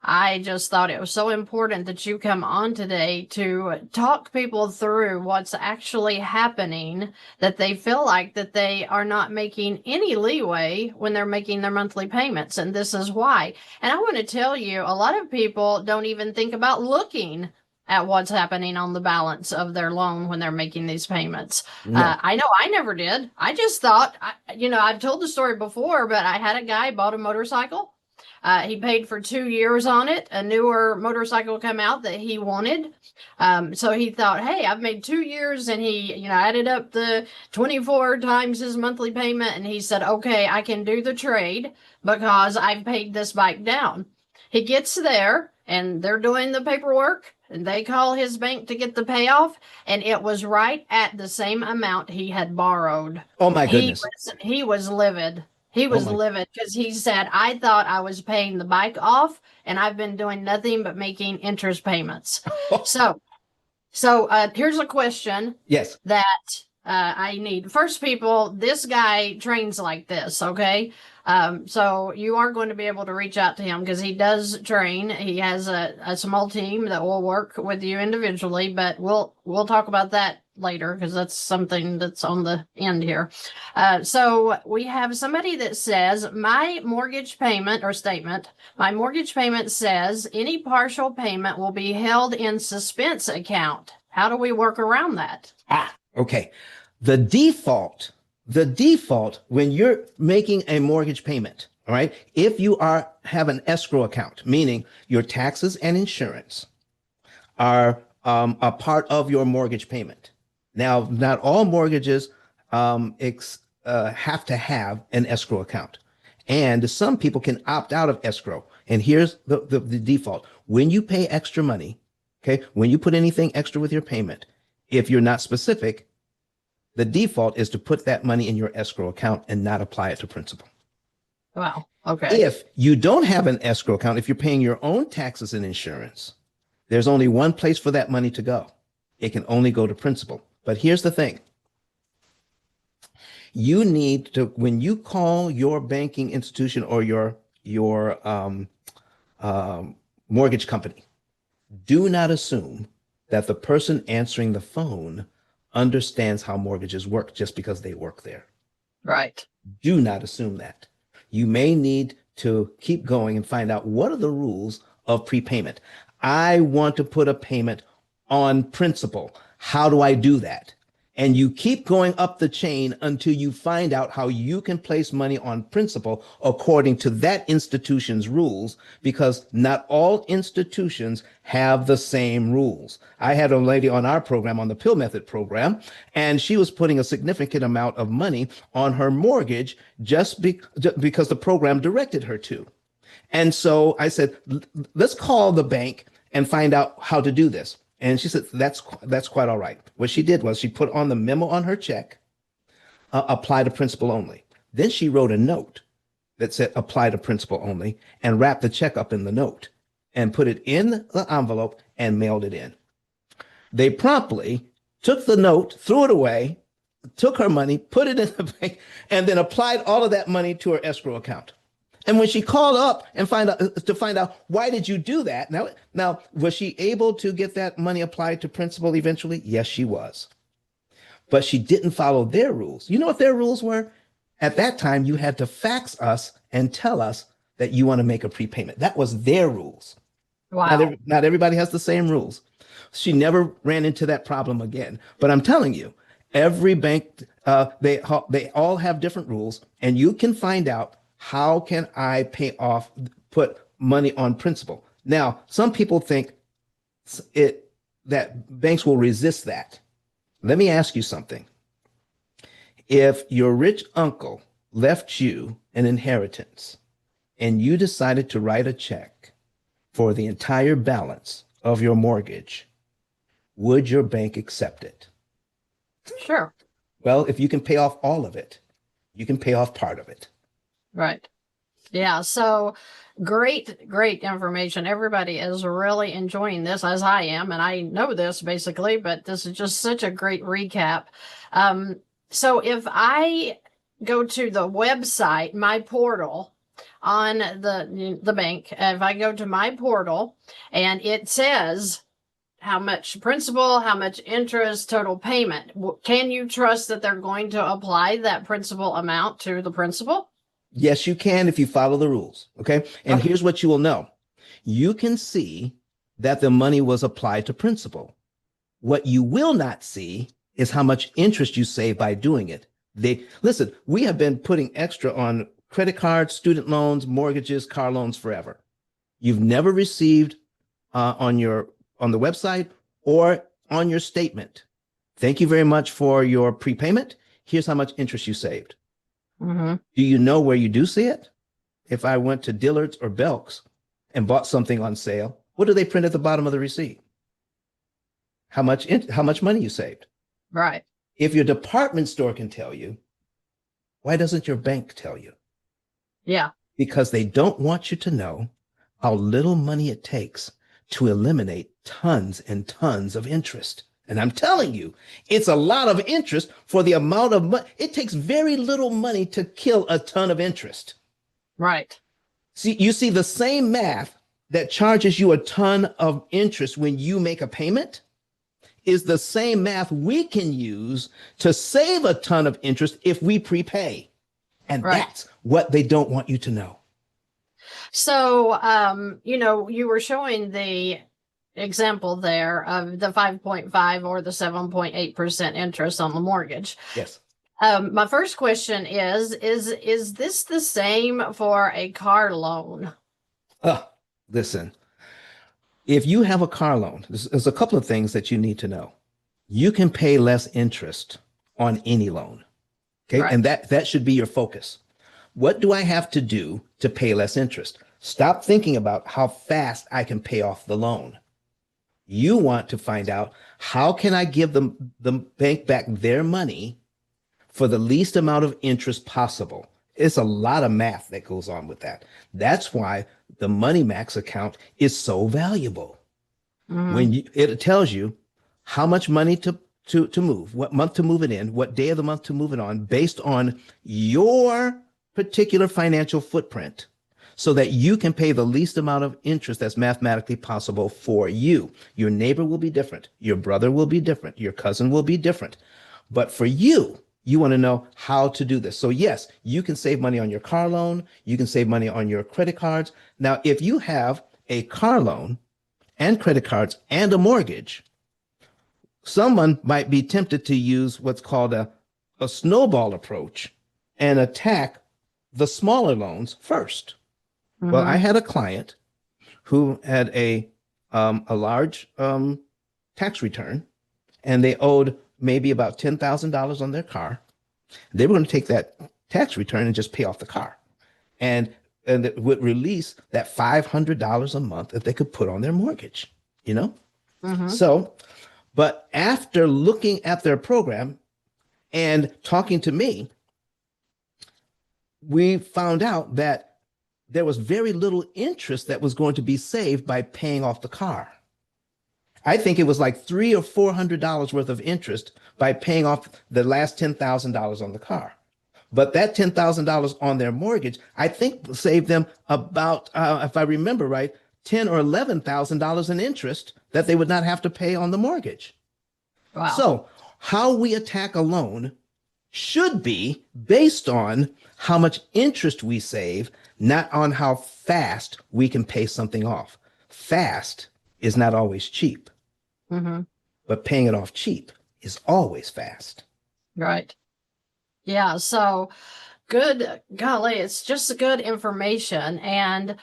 A: I just thought it was so important that you come on today to talk people through what's actually happening, that they feel like that they are not making any leeway when they're making their monthly payments. And this is why. And I want to tell you, a lot of people don't even think about looking at what's happening on the balance of their loan when they're making these payments.
B: No.
A: I know I never did. I just thought, I've told the story before, but I had a guy bought a motorcycle. He paid for 2 years on it. A newer motorcycle came out that he wanted. So he thought, hey, I've made 2 years, and he, added up the 24 times his monthly payment. And he said, okay, I can do the trade because I've paid this bike down. He gets there and they're doing the paperwork, and they call his bank to get the payoff. And it was right at the same amount he had borrowed.
B: Oh my goodness.
A: He was livid. He was livid because he said, I thought I was paying the bike off, and I've been doing nothing but making interest payments. So here's a question
B: Yes.
A: that I need. First, people, this guy trains like this, okay? So you are going to be able to reach out to him because he does train. He has a small team that will work with you individually, but we'll talk about that later because that's something that's on the end here. So we have somebody that says, my mortgage payment says any partial payment will be held in suspense account. How do we work around that?
B: Okay. The default when you're making a mortgage payment, all right, if you have an escrow account, meaning your taxes and insurance are a part of your mortgage payment. Now, not all mortgages have to have an escrow account, and some people can opt out of escrow. And here's the default: when you pay extra money, okay, when you put anything extra with your payment, if you're not specific, the default is to put that money in your escrow account and not apply it to principal.
A: Wow. Okay.
B: If you don't have an escrow account, if you're paying your own taxes and insurance, there's only one place for that money to go. It can only go to principal. But here's the thing. You need to, when you call your banking institution or your mortgage company, do not assume that the person answering the phone understands how mortgages work just because they work there.
A: Right.
B: Do not assume that. You may need to keep going and find out what are the rules of prepayment. I want to put a payment on principal. How do I do that? And you keep going up the chain until you find out how you can place money on principal according to that institution's rules, because not all institutions have the same rules. I had a lady on our program, on the Pill Method program, and she was putting a significant amount of money on her mortgage just because the program directed her to. And so I said, let's call the bank and find out how to do this. And she said, that's quite all right. What she did was she put on the memo on her check, apply to principal only. Then she wrote a note that said apply to principal only, and wrapped the check up in the note and put it in the envelope and mailed it in. They promptly took the note, threw it away, took her money, put it in the bank, and then applied all of that money to her escrow account. And when she called up and find out why did you do that? Now, was she able to get that money applied to principal eventually? Yes, she was. But she didn't follow their rules. You know what their rules were? At that time, you had to fax us and tell us that you want to make a prepayment. That was their rules.
A: Wow.
B: Not everybody has the same rules. She never ran into that problem again. But I'm telling you, every bank, they all have different rules, and you can find out, how can I put money on principal? Now, some people think that banks will resist that. Let me ask you something. If your rich uncle left you an inheritance and you decided to write a check for the entire balance of your mortgage, would your bank accept it?
A: Sure.
B: Well, if you can pay off all of it, you can pay off part of it.
A: Right. Yeah. So great information. Everybody is really enjoying this, as I am. And I know this basically, but this is just such a great recap. So if I go to the website, my portal on the bank, if I go to my portal and it says how much principal, how much interest, total payment, can you trust that they're going to apply that principal amount to the principal?
B: Yes, you can if you follow the rules. Okay. And
A: Okay.
B: here's what you will know. You can see that the money was applied to principal. What you will not see is how much interest you save by doing it. Listen, we have been putting extra on credit cards, student loans, mortgages, car loans forever. You've never received on the website or on your statement. Thank you very much for your prepayment. Here's how much interest you saved.
A: Mm-hmm.
B: Do you know where you do see it? If I went to Dillard's or Belk's and bought something on sale, what do they print at the bottom of the receipt? How much money you saved?
A: Right.
B: If your department store can tell you, why doesn't your bank tell you?
A: Yeah.
B: Because they don't want you to know how little money it takes to eliminate tons and tons of interest. And I'm telling you, it's a lot of interest for the amount of money. It takes very little money to kill a ton of interest.
A: Right.
B: See, you see the same math that charges you a ton of interest when you make a payment is the same math we can use to save a ton of interest if we prepay. And
A: Right.
B: that's what they don't want you to know.
A: So, you were showing the example there of the 5.5 or the 7.8% interest on the mortgage.
B: Yes.
A: My first question is this the same for a car loan?
B: Listen, if you have a car loan, there's a couple of things that you need to know. You can pay less interest on any loan. Okay.
A: Right.
B: And that should be your focus. What do I have to do to pay less interest? Stop thinking about how fast I can pay off the loan. You want to find out, how can I give the bank back their money for the least amount of interest possible? It's a lot of math that goes on with that. That's why the Money Max account is so valuable.
A: Mm-hmm.
B: It tells you how much money to move, what month to move it in, what day of the month to move it on, based on your particular financial footprint, so that you can pay the least amount of interest that's mathematically possible for you. Your neighbor will be different. Your brother will be different. Your cousin will be different. But for you, you want to know how to do this. So yes, you can save money on your car loan. You can save money on your credit cards. Now, if you have a car loan and credit cards and a mortgage, someone might be tempted to use what's called a snowball approach and attack the smaller loans first.
A: Mm-hmm.
B: Well, I had a client who had a large tax return, and they owed maybe about $10,000 on their car. They were going to take that tax return and just pay off the car, and it would release that $500 a month that they could put on their mortgage.
A: Mm-hmm.
B: So, but after looking at their program and talking to me, we found out that there was very little interest that was going to be saved by paying off the car. I think it was like $300 or $400 worth of interest by paying off the last $10,000 on the car. But that $10,000 on their mortgage, I think, saved them about, if I remember right, $10,000 or $11,000 in interest that they would not have to pay on the mortgage.
A: Wow.
B: So how we attack a loan should be based on how much interest we save, not on how fast we can pay something off. Fast is not always cheap,
A: Mm-hmm.
B: but paying it off cheap is always fast.
A: Right. Yeah. So good. Golly, it's just good information. And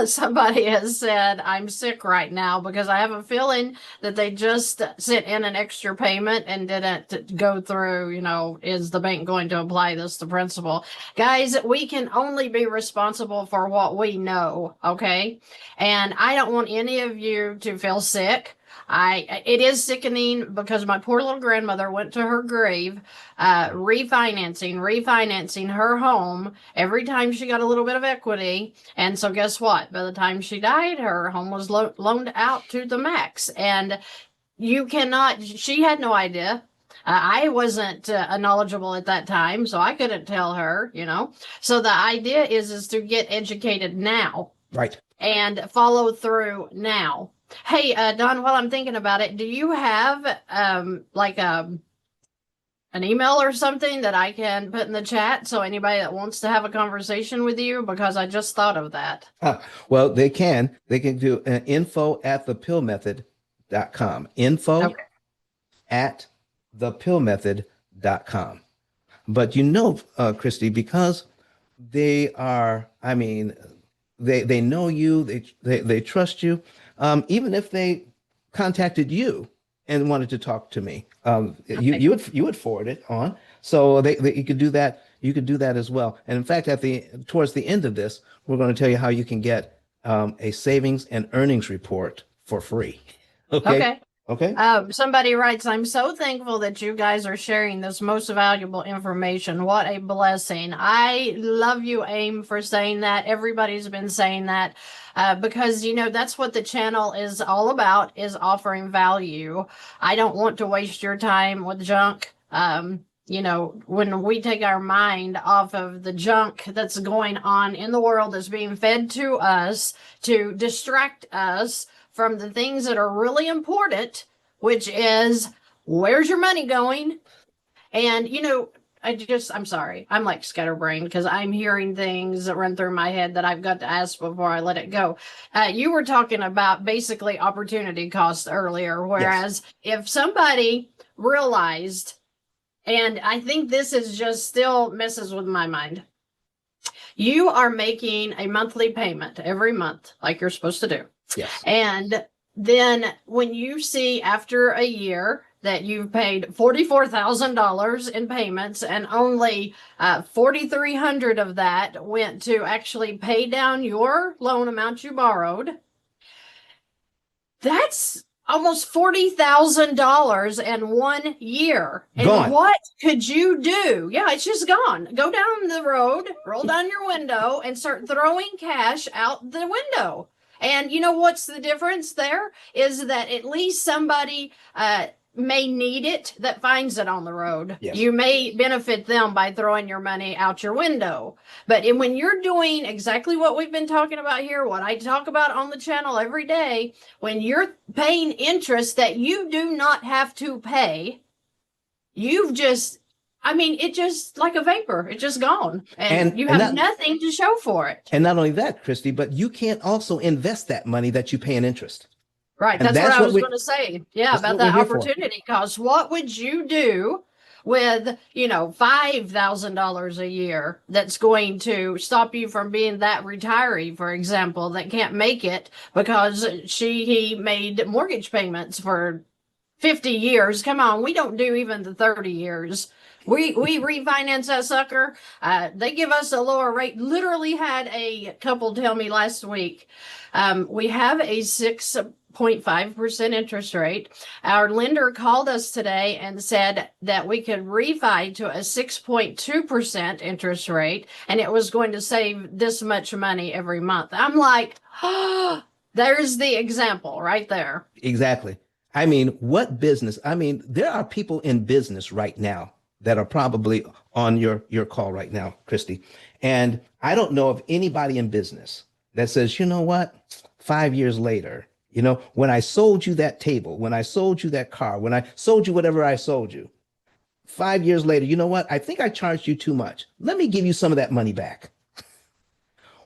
A: somebody has said, I'm sick right now because I have a feeling that they just sent in an extra payment and didn't go through, is the bank going to apply this to principal? Guys, we can only be responsible for what we know. Okay. And I don't want any of you to feel sick It is sickening because my poor little grandmother went to her grave, refinancing her home every time she got a little bit of equity. And so guess what? By the time she died, her home was loaned out to the max. And she had no idea. I wasn't knowledgeable at that time, so I couldn't tell her, So the idea is to get educated now.
B: Right.
A: And follow through now. Hey, Don, while I'm thinking about it, do you have like an email or something that I can put in the chat so anybody that wants to have a conversation with you? Because I just thought of that.
B: Well, they can do info@thepillmethod.com. Info@thepillmethod.com. But Christy, because they are, they know you, they trust you. Even if they contacted you and wanted to talk to me, you would forward it on. So you could do that. You could do that as well. And in fact, towards the end of this, we're going to tell you how you can get a savings and earnings report for free. Okay.
A: Somebody writes, I'm so thankful that you guys are sharing this most valuable information. What a blessing. I love you, AIM, for saying that. Everybody's been saying that because, that's what the channel is all about, is offering value. I don't want to waste your time with junk. When we take our mind off of the junk that's going on in the world that's being fed to us to distract us from the things that are really important, which is, where's your money going? And, I'm sorry. I'm like scatterbrained because I'm hearing things that run through my head that I've got to ask before I let it go. You were talking about basically opportunity cost earlier, whereas if somebody realized, and I think this is just still messes with my mind, you are making a monthly payment every month like you're supposed to do.
B: Yes.
A: And then when you see after a year that you've paid $44,000 in payments and only $4,300 of that went to actually pay down your loan amount you borrowed, that's almost $40,000 in 1 year.
B: Gone.
A: And what could you do? Yeah, it's just gone. Go down the road, roll down your window, and start throwing cash out the window. And what's the difference there is that at least somebody may need it that finds it on the road.
B: Yes.
A: You may benefit them by throwing your money out your window. But when you're doing exactly what we've been talking about here, what I talk about on the channel every day, when you're paying interest that you do not have to pay, it just like a vapor. It's just gone. And you have nothing to show for it.
B: And not only that, Christy, but you can't also invest that money that you pay in interest.
A: Right. That's what I was going to say. Yeah, about that opportunity cost. What would you do with, $5,000 a year that's going to stop you from being that retiree, for example, that can't make it because he made mortgage payments for 50 years? Come on, we don't do even the 30 years. We refinance that sucker. They give us a lower rate. Literally had a couple tell me last week, we have a 6.5% interest rate. Our lender called us today and said that we could refi to a 6.2% interest rate, and it was going to save this much money every month. I'm like, oh, there's the example right there.
B: Exactly. What business? There are people in business right now that are probably on your call right now, Christy. And I don't know of anybody in business that says, you know what, 5 years later, when I sold you that table, when I sold you that car, when I sold you whatever I sold you, 5 years later, you know what, I think I charged you too much. Let me give you some of that money back.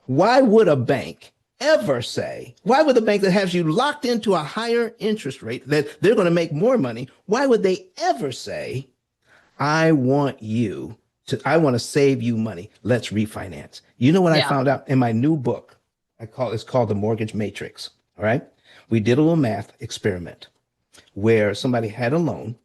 B: Why would a bank why would the bank that has you locked into a higher interest rate that they're going to make more money, why would they ever say, I want to save you money. Let's refinance. You know what I found out in my new book? It's called The Mortgage Matrix. All right. We did a little math experiment where somebody had a loan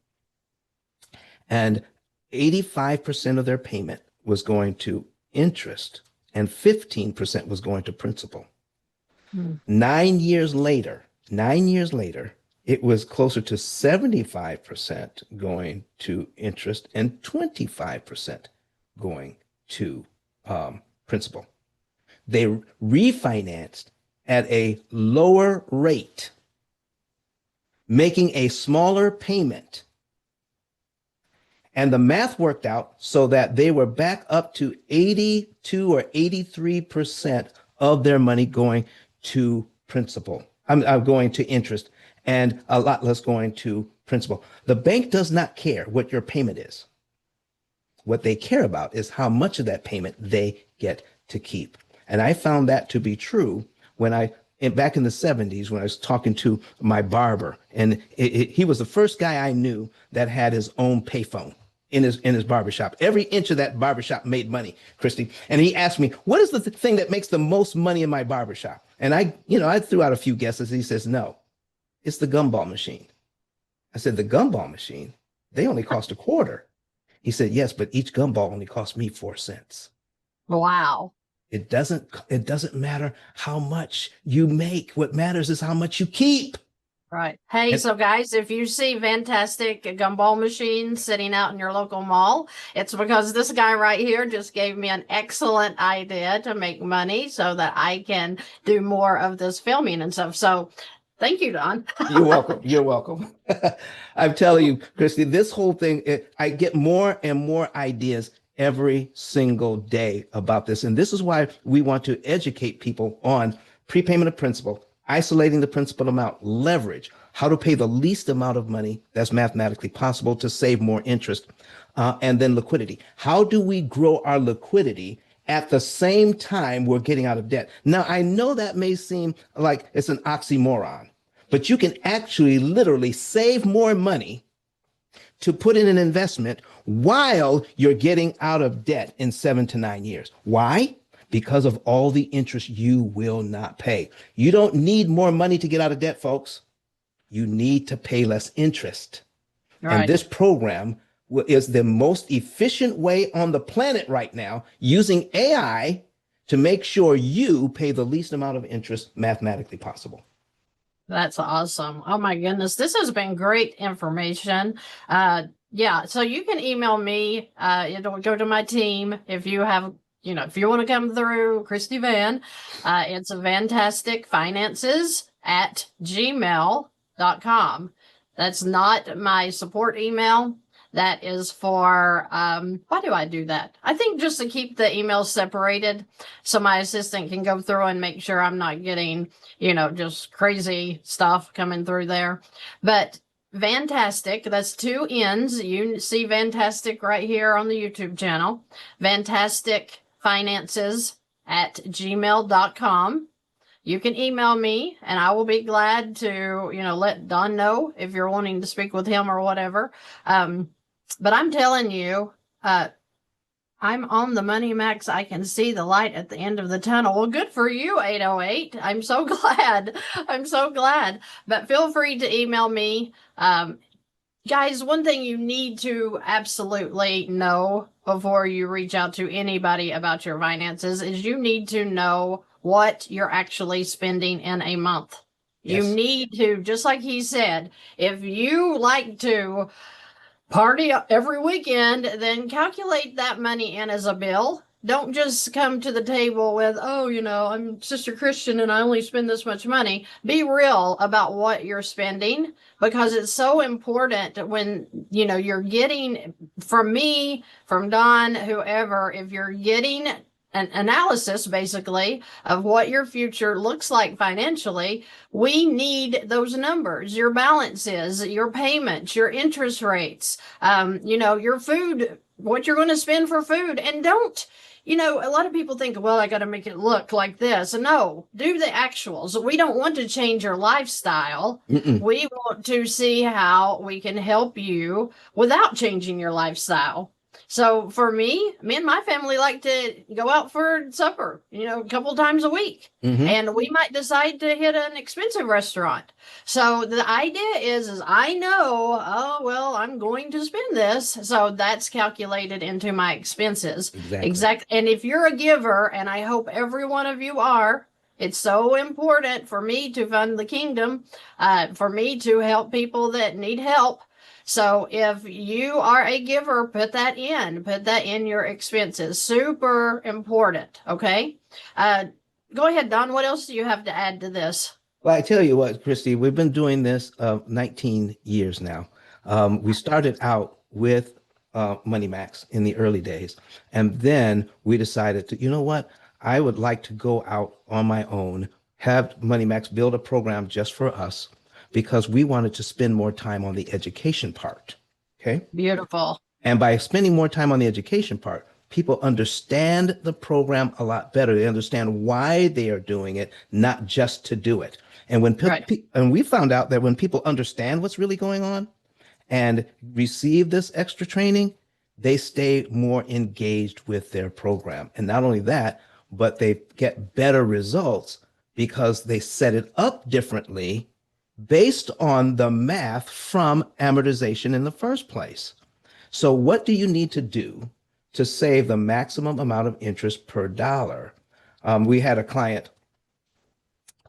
B: and 85% of their payment was going to interest and 15% was going to principal. 9 years later, it was closer to 75% going to interest and 25% going to principal. They refinanced at a lower rate, making a smaller payment. And the math worked out so that they were back up to 82 or 83% of their money going to principal. I'm going to interest, and a lot less going to principal. The bank does not care what your payment is. What they care about is how much of that payment they get to keep. And I found that to be true when back in the 70s, when I was talking to my barber, and he was the first guy I knew that had his own payphone in his barbershop. Every inch of that barbershop made money, Christy. And he asked me, what is the thing that makes the most money in my barbershop? And I threw out a few guesses. He says, no, it's the gumball machine. I said, the gumball machine? They only cost a quarter. He said, yes, but each gumball only cost me 4 cents.
A: Wow.
B: It doesn't matter how much you make. What matters is how much you keep.
A: Right. Hey, so guys, if you see fantastic gumball machines sitting out in your local mall, it's because this guy right here just gave me an excellent idea to make money so that I can do more of this filming and stuff. So thank you, Don.
B: You're welcome. You're welcome. I'm telling you, Christy, this whole thing, I get more and more ideas every single day about this. And this is why we want to educate people on prepayment of principal, isolating the principal amount, leverage, how to pay the least amount of money that's mathematically possible to save more interest, and then liquidity. How do we grow our liquidity at the same time we're getting out of debt? Now, I know that may seem like it's an oxymoron, but you can actually literally save more money to put in an investment while you're getting out of debt in 7 to 9 years. Why? Because of all the interest you will not pay. You don't need more money to get out of debt, folks. You need to pay less interest.
A: Right.
B: And this program is the most efficient way on the planet right now, using AI to make sure you pay the least amount of interest mathematically possible.
A: That's awesome. Oh my goodness. This has been great information. Yeah, so you can email me. It'll go to my team if you have, if you want to come through, Christy VANN. It's vantasticfinances@gmail.com. That's not my support email. That is for, why do I do that? I think just to keep the emails separated so my assistant can go through and make sure I'm not getting, just crazy stuff coming through there. But Vantastic, that's 2 N's. You see Vantastic right here on the YouTube channel. vantasticfinances@gmail.com. You can email me and I will be glad to, let Don know if you're wanting to speak with him or whatever. But I'm telling you, I'm on the money, Max. I can see the light at the end of the tunnel. Well, good for you, 808. I'm so glad. I'm so glad. But feel free to email me. Guys, one thing you need to absolutely know before you reach out to anybody about your finances is you need to know what you're actually spending in a month.
B: Yes.
A: You need to, just like he said, if you like to party every weekend, then calculate that money in as a bill. Don't just come to the table with, I'm Sister Christian and I only spend this much money. Be real about what you're spending, because it's so important when, you're getting, from me, from Don, whoever, if you're getting an analysis basically of what your future looks like financially, we need those numbers, your balances, your payments, your interest rates, your food, what you're going to spend for food. And don't, a lot of people think, well, I got to make it look like this. No, do the actuals. We don't want to change your lifestyle. We want to see how we can help you without changing your lifestyle. So for me and my family like to go out for supper, a couple times a week. And we might decide to hit an expensive restaurant. So the idea is I know, I'm going to spend this. So that's calculated into my expenses.
B: Exactly.
A: And if you're a giver, and I hope every one of you are, It's so important for me to fund the kingdom, for me to help people that need help. So if you are a giver, put that in your expenses. Super important. Okay. Go ahead, Don. What else do you have to add to this?
B: Well, I tell you what, Christy, we've been doing this 19 years now. We started out with Money Max in the early days, and then we decided to, you know what, I would like to go out on my own, have Money Max build a program just for us because we wanted to spend more time on the education part. Okay.
A: Beautiful.
B: And by spending more time on the education part, people understand the program a lot better. They understand why they are doing it, not just to do it. And and we found out that when people understand what's really going on and receive this extra training, they stay more engaged with their program. And not only that, but they get better results because they set it up differently based on the math from amortization in the first place. So what do you need to do to save the maximum amount of interest per dollar? We had a client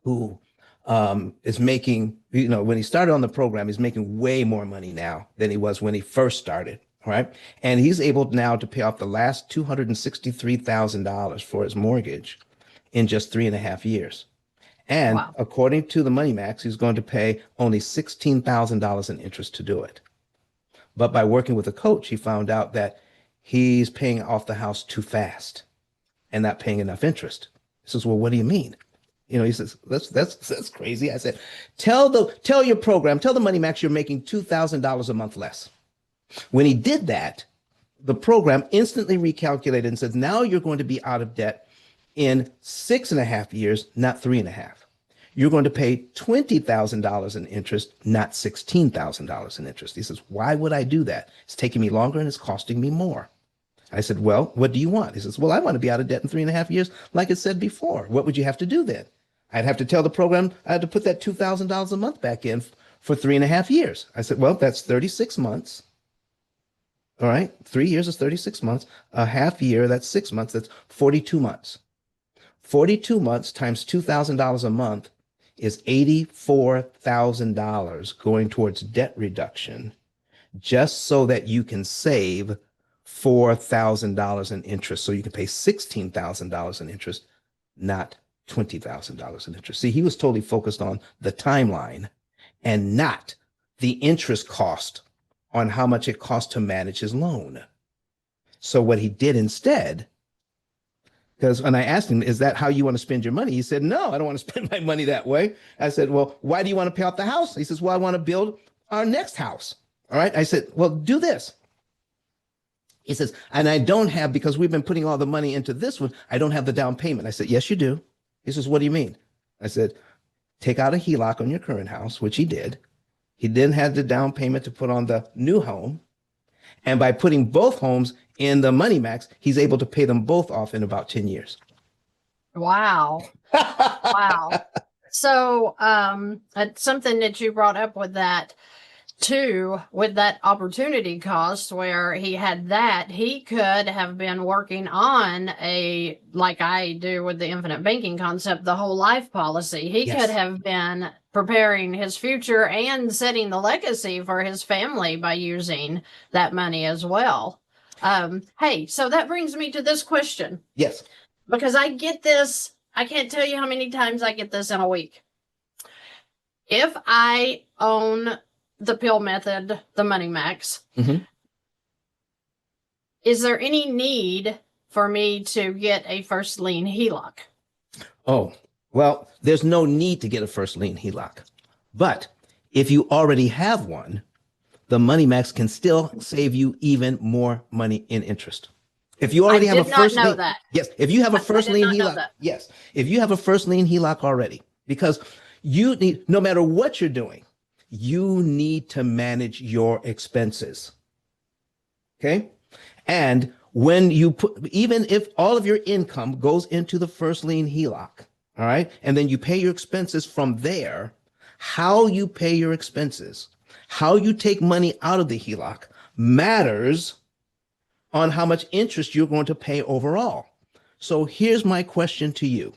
B: who is making, when he started on the program, he's making way more money now than he was when he first started. All right. And he's able now to pay off the last $263,000 for his mortgage in just 3.5 years. And
A: Wow.
B: according to the Money Max, he's going to pay only $16,000 in interest to do it. But by working with a coach, he found out that he's paying off the house too fast and not paying enough interest. He says, well, what do you mean? He says, that's crazy. I said, tell your program, tell the Money Max you're making $2,000 a month less. When he did that, the program instantly recalculated and said, now you're going to be out of debt in 6.5 years, not 3.5. You're going to pay $20,000 in interest, not $16,000 in interest. He says, why would I do that? It's taking me longer and it's costing me more. I said, well, what do you want? He says, well, I want to be out of debt in 3.5 years, like it said before. What would you have to do then? I'd have to tell the program I had to put that $2,000 a month back in for 3.5 years. I said, well, that's 36 months. All right. 3 years is 36 months. A half year, that's 6 months. That's 42 months. 42 months times $2,000 a month is $84,000 going towards debt reduction, just so that you can save $4,000 in interest. So you can pay $16,000 in interest, not $20,000 in interest. See, he was totally focused on the timeline and not the interest cost on how much it cost to manage his loan. So what he did instead, because when I asked him, is that how you want to spend your money? He said, no, I don't want to spend my money that way. I said, well, why do you want to pay off the house? He says, well, I want to build our next house. All right. I said, well, do this. He says, and I don't have, because we've been putting all the money into this one, I don't have the down payment. I said, yes, you do. He says, what do you mean? I said, take out a HELOC on your current house, which he did. He then had the down payment to put on the new home. And by putting both homes in the Money Max, he's able to pay them both off in about 10 years.
A: Wow. Wow. So that's something that you brought up with that too, with that opportunity cost where he had that, he could have been working on a, like I do with the infinite banking concept, the whole life policy. He
B: Yes.
A: could have been preparing his future and setting the legacy for his family by using that money as well. Hey, so that brings me to this question,
B: Yes.
A: because I get this, I can't tell you how many times I get this in a week. If I own the pill method, the Money Max,
B: Mhm.
A: is there any need for me to get a first lien HELOC?
B: Oh, well, there's no need to get a first lien HELOC. But if you already have one, the Money Max can still save you even more money in interest. If you already
A: I
B: have a
A: did not
B: first
A: know
B: lien,
A: that.
B: yes, if you have a
A: I
B: first
A: did
B: lien
A: not know
B: HELOC,
A: that.
B: yes, if you have a first lien HELOC already, because you need, no matter what you're doing, you need to manage your expenses. Okay. And when you put, even if all of your income goes into the first lien HELOC, all right, and then you pay your expenses from there, how you pay your expenses, how you take money out of the HELOC matters on how much interest you're going to pay overall. So here's my question to you.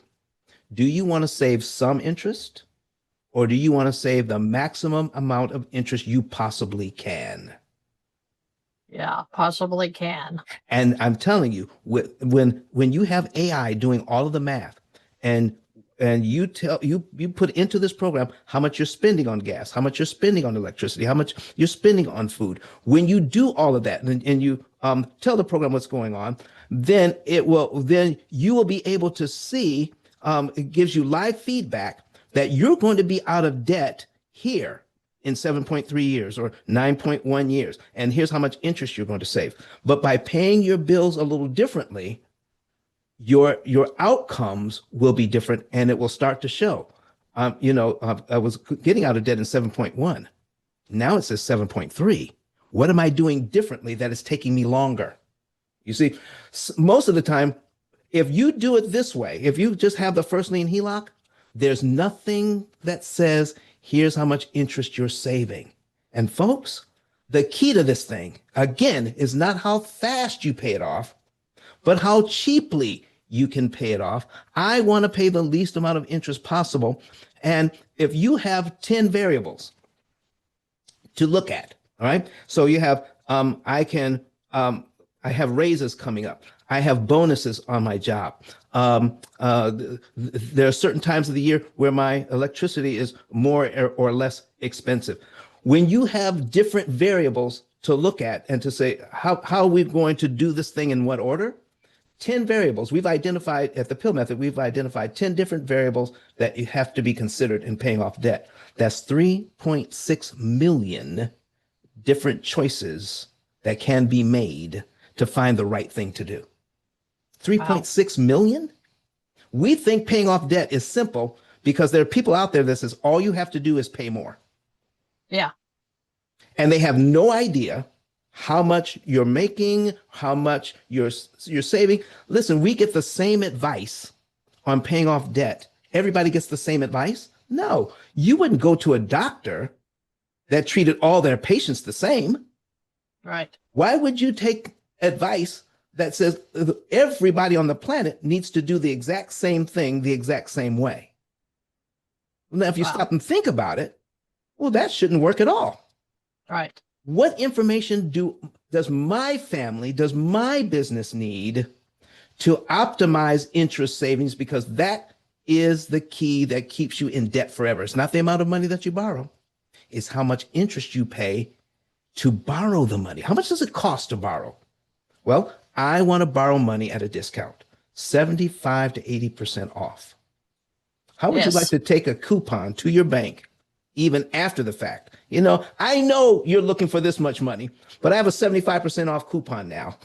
B: Do you want to save some interest, or do you want to save the maximum amount of interest you possibly can?
A: Yeah, possibly can.
B: And I'm telling you, when you have AI doing all of the math, and you put into this program how much you're spending on gas, how much you're spending on electricity, how much you're spending on food. When you do all of that, and you tell the program what's going on, then you will be able to see. It gives you live feedback that you're going to be out of debt here in 7.3 years or 9.1 years. And here's how much interest you're going to save. But by paying your bills a little differently, your outcomes will be different, and it will start to show. I was getting out of debt in 7.1. Now it says 7.3. What am I doing differently that is taking me longer? You see, most of the time, if you do it this way, if you just have the first lien HELOC, there's nothing that says, here's how much interest you're saving. And folks, the key to this thing, again, is not how fast you pay it off, but how cheaply you can pay it off. I want to pay the least amount of interest possible. And if you have 10 variables to look at, all right, so you have, I have raises coming up. I have bonuses on my job. There are certain times of the year where my electricity is more or less expensive. When you have different variables to look at and to say, how are we going to do this thing in what order? 10 variables. We've identified at the pill method, we've identified 10 different variables that you have to be considered in paying off debt. That's 3.6 million different choices that can be made to find the right thing to do. 3.6 million? We think paying off debt is simple because there are people out there that says all you have to do is pay more.
A: Yeah.
B: And they have no idea how much you're making, how much you're saving. Listen, we get the same advice on paying off debt. Everybody gets the same advice? No, you wouldn't go to a doctor that treated all their patients the same.
A: Right.
B: Why would you take advice that says everybody on the planet needs to do the exact same thing the exact same way? Now, if you stop and think about it, well, that shouldn't work at all.
A: Right.
B: What information does my family, does my business need to optimize interest savings? Because that is the key that keeps you in debt forever. It's not the amount of money that you borrow. It's how much interest you pay to borrow the money. How much does it cost to borrow? Well, I want to borrow money at a discount, 75 to 80% off. How would you like to take a coupon to your bank even after the fact? You know, I know you're looking for this much money, but I have a 75% off coupon now.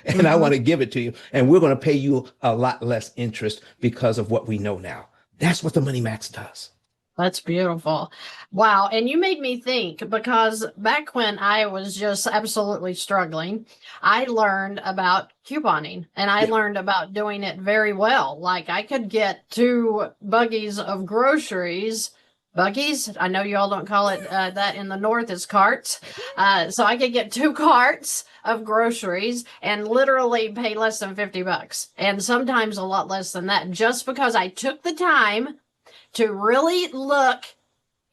B: And I want to give it to you. And we're going to pay you a lot less interest because of what we know now. That's what the Money Max does.
A: That's beautiful. Wow. And you made me think, because back when I was just absolutely struggling, I learned about couponing, and I learned about doing it very well. Like, I could get 2 buggies of groceries. Buggies? I know you all don't call it that in the North, is carts. So I could get 2 carts of groceries and literally pay less than $50, and sometimes a lot less than that, just because I took the time to really look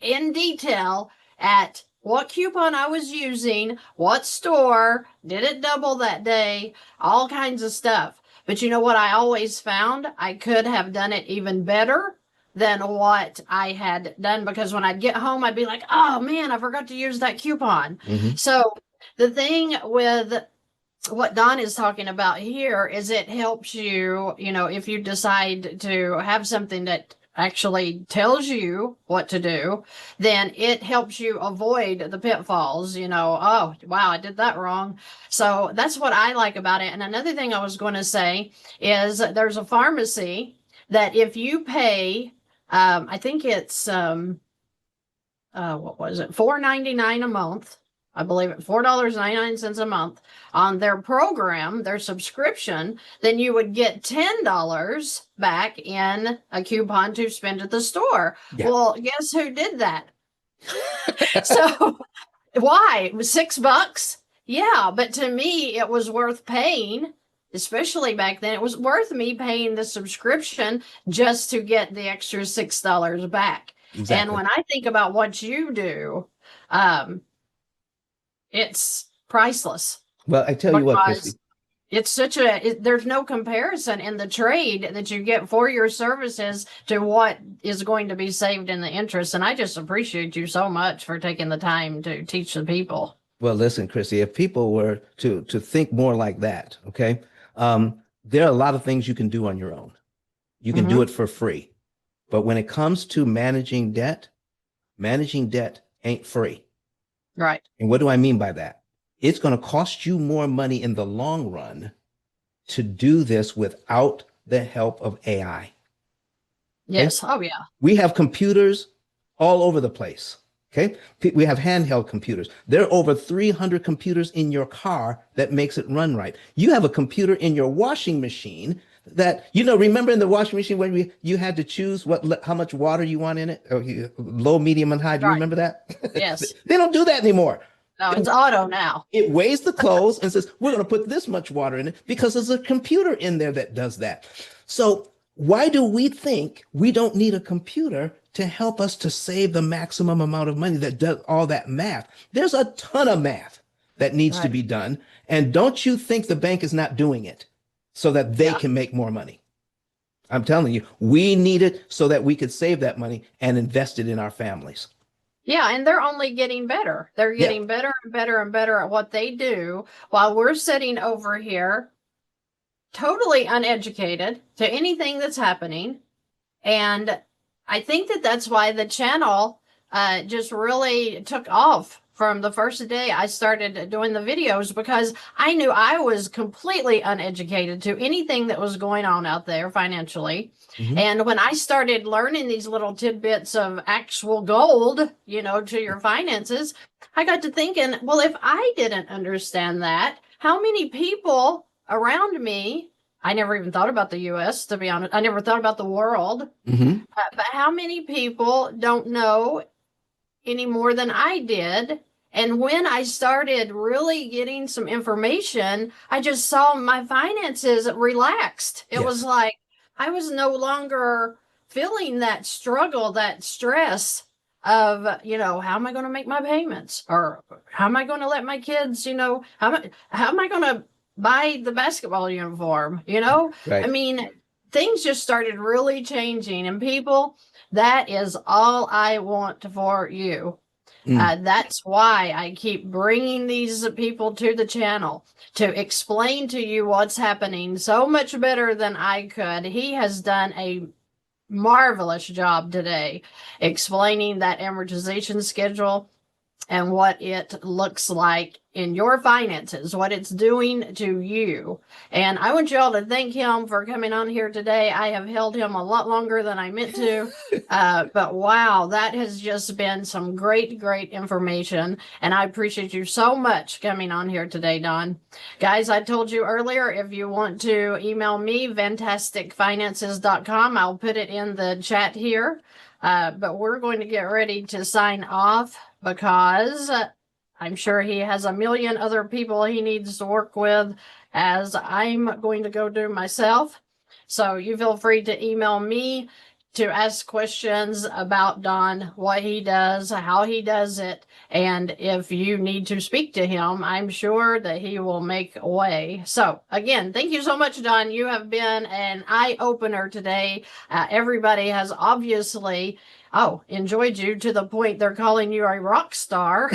A: in detail at what coupon I was using, what store, did it double that day, all kinds of stuff. But you know what I always found? I could have done it even better than what I had done, because when I'd get home, I'd be like, oh man, I forgot to use that coupon.
B: Mm-hmm.
A: So the thing with what Don is talking about here is it helps you, you know, if you decide to have something that actually tells you what to do, then it helps you avoid the pitfalls. You know, oh, wow, I did that wrong. So that's what I like about it. And another thing I was going to say is there's a pharmacy that if you pay, I think it's, what was it? $4.99 a month. I believe it, $4.99 a month on their program, their subscription, then you would get $10 back in a coupon to spend at the store. Yeah. Well, guess who did that? So why? It was $6? Yeah, but to me, it was worth paying especially back then, it was worth me paying the subscription just to get the extra $6 back. And
B: Exactly.
A: when I think about what you do, um, it's priceless
B: Well, I tell you what,
A: because
B: Christy.
A: it's there's no comparison in the trade that you get for your services to what is going to be saved in the interest. And I just appreciate you so much for taking the time to teach the people.
B: Well, listen, Christy, if people were to think more like that, okay, there are a lot of things you can do on your own. You can do it for free. But when it comes to managing debt ain't free.
A: Right.
B: And what do I mean by that? It's going to cost you more money in the long run to do this without the help of AI.
A: Yes. Oh, yeah.
B: We have computers all over the place. Okay. We have handheld computers. There are over 300 computers in your car that makes it run right. You have a computer in your washing machine that, remember in the washing machine when you had to choose how much water you want in it, or low, medium, and high. Do you
A: Right.
B: remember that?
A: Yes.
B: They don't do that anymore.
A: No, it's auto now.
B: It weighs the clothes and says, we're going to put this much water in it because there's a computer in there that does that. So why do we think we don't need a computer to help us to save the maximum amount of money that does all that math? There's a ton of math that needs to be done. And don't you think the bank is not doing it so that they can make more money? I'm telling you, we need it so that we could save that money and invest it in our families.
A: Yeah, and they're only getting better. They're getting better and better and better at what they do while we're sitting over here totally uneducated to anything that's happening. And I think that's why the channel just really took off from the first day I started doing the videos, because I knew I was completely uneducated to anything that was going on out there financially. And when I started learning these little tidbits of actual gold, to your finances, I got to thinking, well, if I didn't understand that, how many people around me, I never even thought about the US, to be honest. I never thought about the world. But how many people don't know any more than I did? And when I started really getting some information, I just saw my finances relaxed. It was like I was no longer feeling that struggle, that stress of, how am I going to make my payments? Or how am I going to let my kids, how am I going to buy the basketball uniform?
B: Right.
A: I mean, things just started really changing. And people, that is all I want for you. That's why I keep bringing these people to the channel to explain to you what's happening so much better than I could. He has done a marvelous job today explaining that amortization schedule and what it looks like in your finances, what it's doing to you. And I want you all to thank him for coming on here today. I have held him a lot longer than I meant to, but wow, that has just been some great, great information. And I appreciate you so much coming on here today, Don. Guys, I told you earlier, if you want to email me, vantasticfinances.com, I'll put it in the chat here. But we're going to get ready to sign off, because I'm sure he has a million other people he needs to work with, as I'm going to go do myself. So you feel free to email me to ask questions about Don, what he does, how he does it. And if you need to speak to him, I'm sure that he will make a way. So again, thank you so much, Don. You have been an eye-opener today. Everybody has obviously enjoyed you to the point they're calling you a rock star.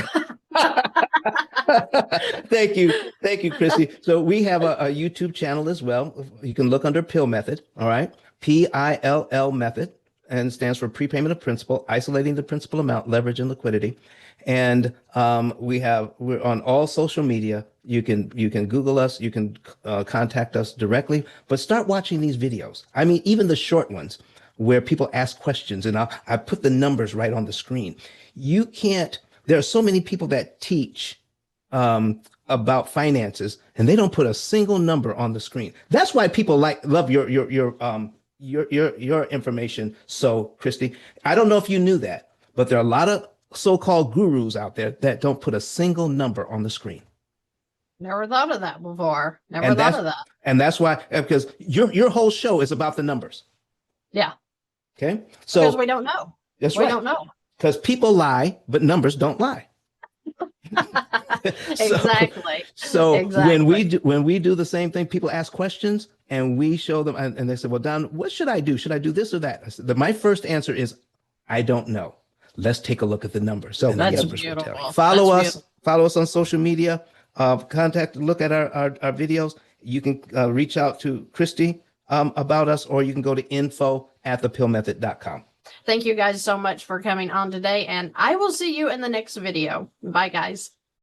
B: Thank you, Christy. So we have a YouTube channel as well. You can look under PILL method. All right. PILL method, and stands for prepayment of principal, isolating the principal amount, leverage, and liquidity. And we're on all social media. You can Google us. You can contact us directly. But start watching these videos. I mean, even the short ones where people ask questions, and I put the numbers right on the screen. There are so many people that teach about finances, and they don't put a single number on the screen. That's why people love your information. So, Christy, I don't know if you knew that, but there are a lot of so-called gurus out there that don't put a single number on the screen.
A: Never thought of that before. Never
B: And
A: thought of that.
B: And that's why, because your whole show is about the numbers.
A: Yeah.
B: Okay.
A: Because
B: So
A: we don't know.
B: that's
A: We
B: right.
A: don't know.
B: Because people lie, but numbers don't lie.
A: Exactly.
B: So
A: Exactly.
B: when we do the same thing, people ask questions and we show them, and they say, "Well, Don, what should I do? Should I do this or that?" I said, my first answer is, "I don't know. Let's take a look at the numbers." So
A: That's
B: the numbers will tell you.
A: beautiful.
B: Follow
A: That's
B: us.
A: beautiful.
B: Follow us on social media. Look at our videos. You can reach out to Christy about us, or you can go to info@thepillmethod.com.
A: Thank you guys so much for coming on today, and I will see you in the next video. Bye, guys.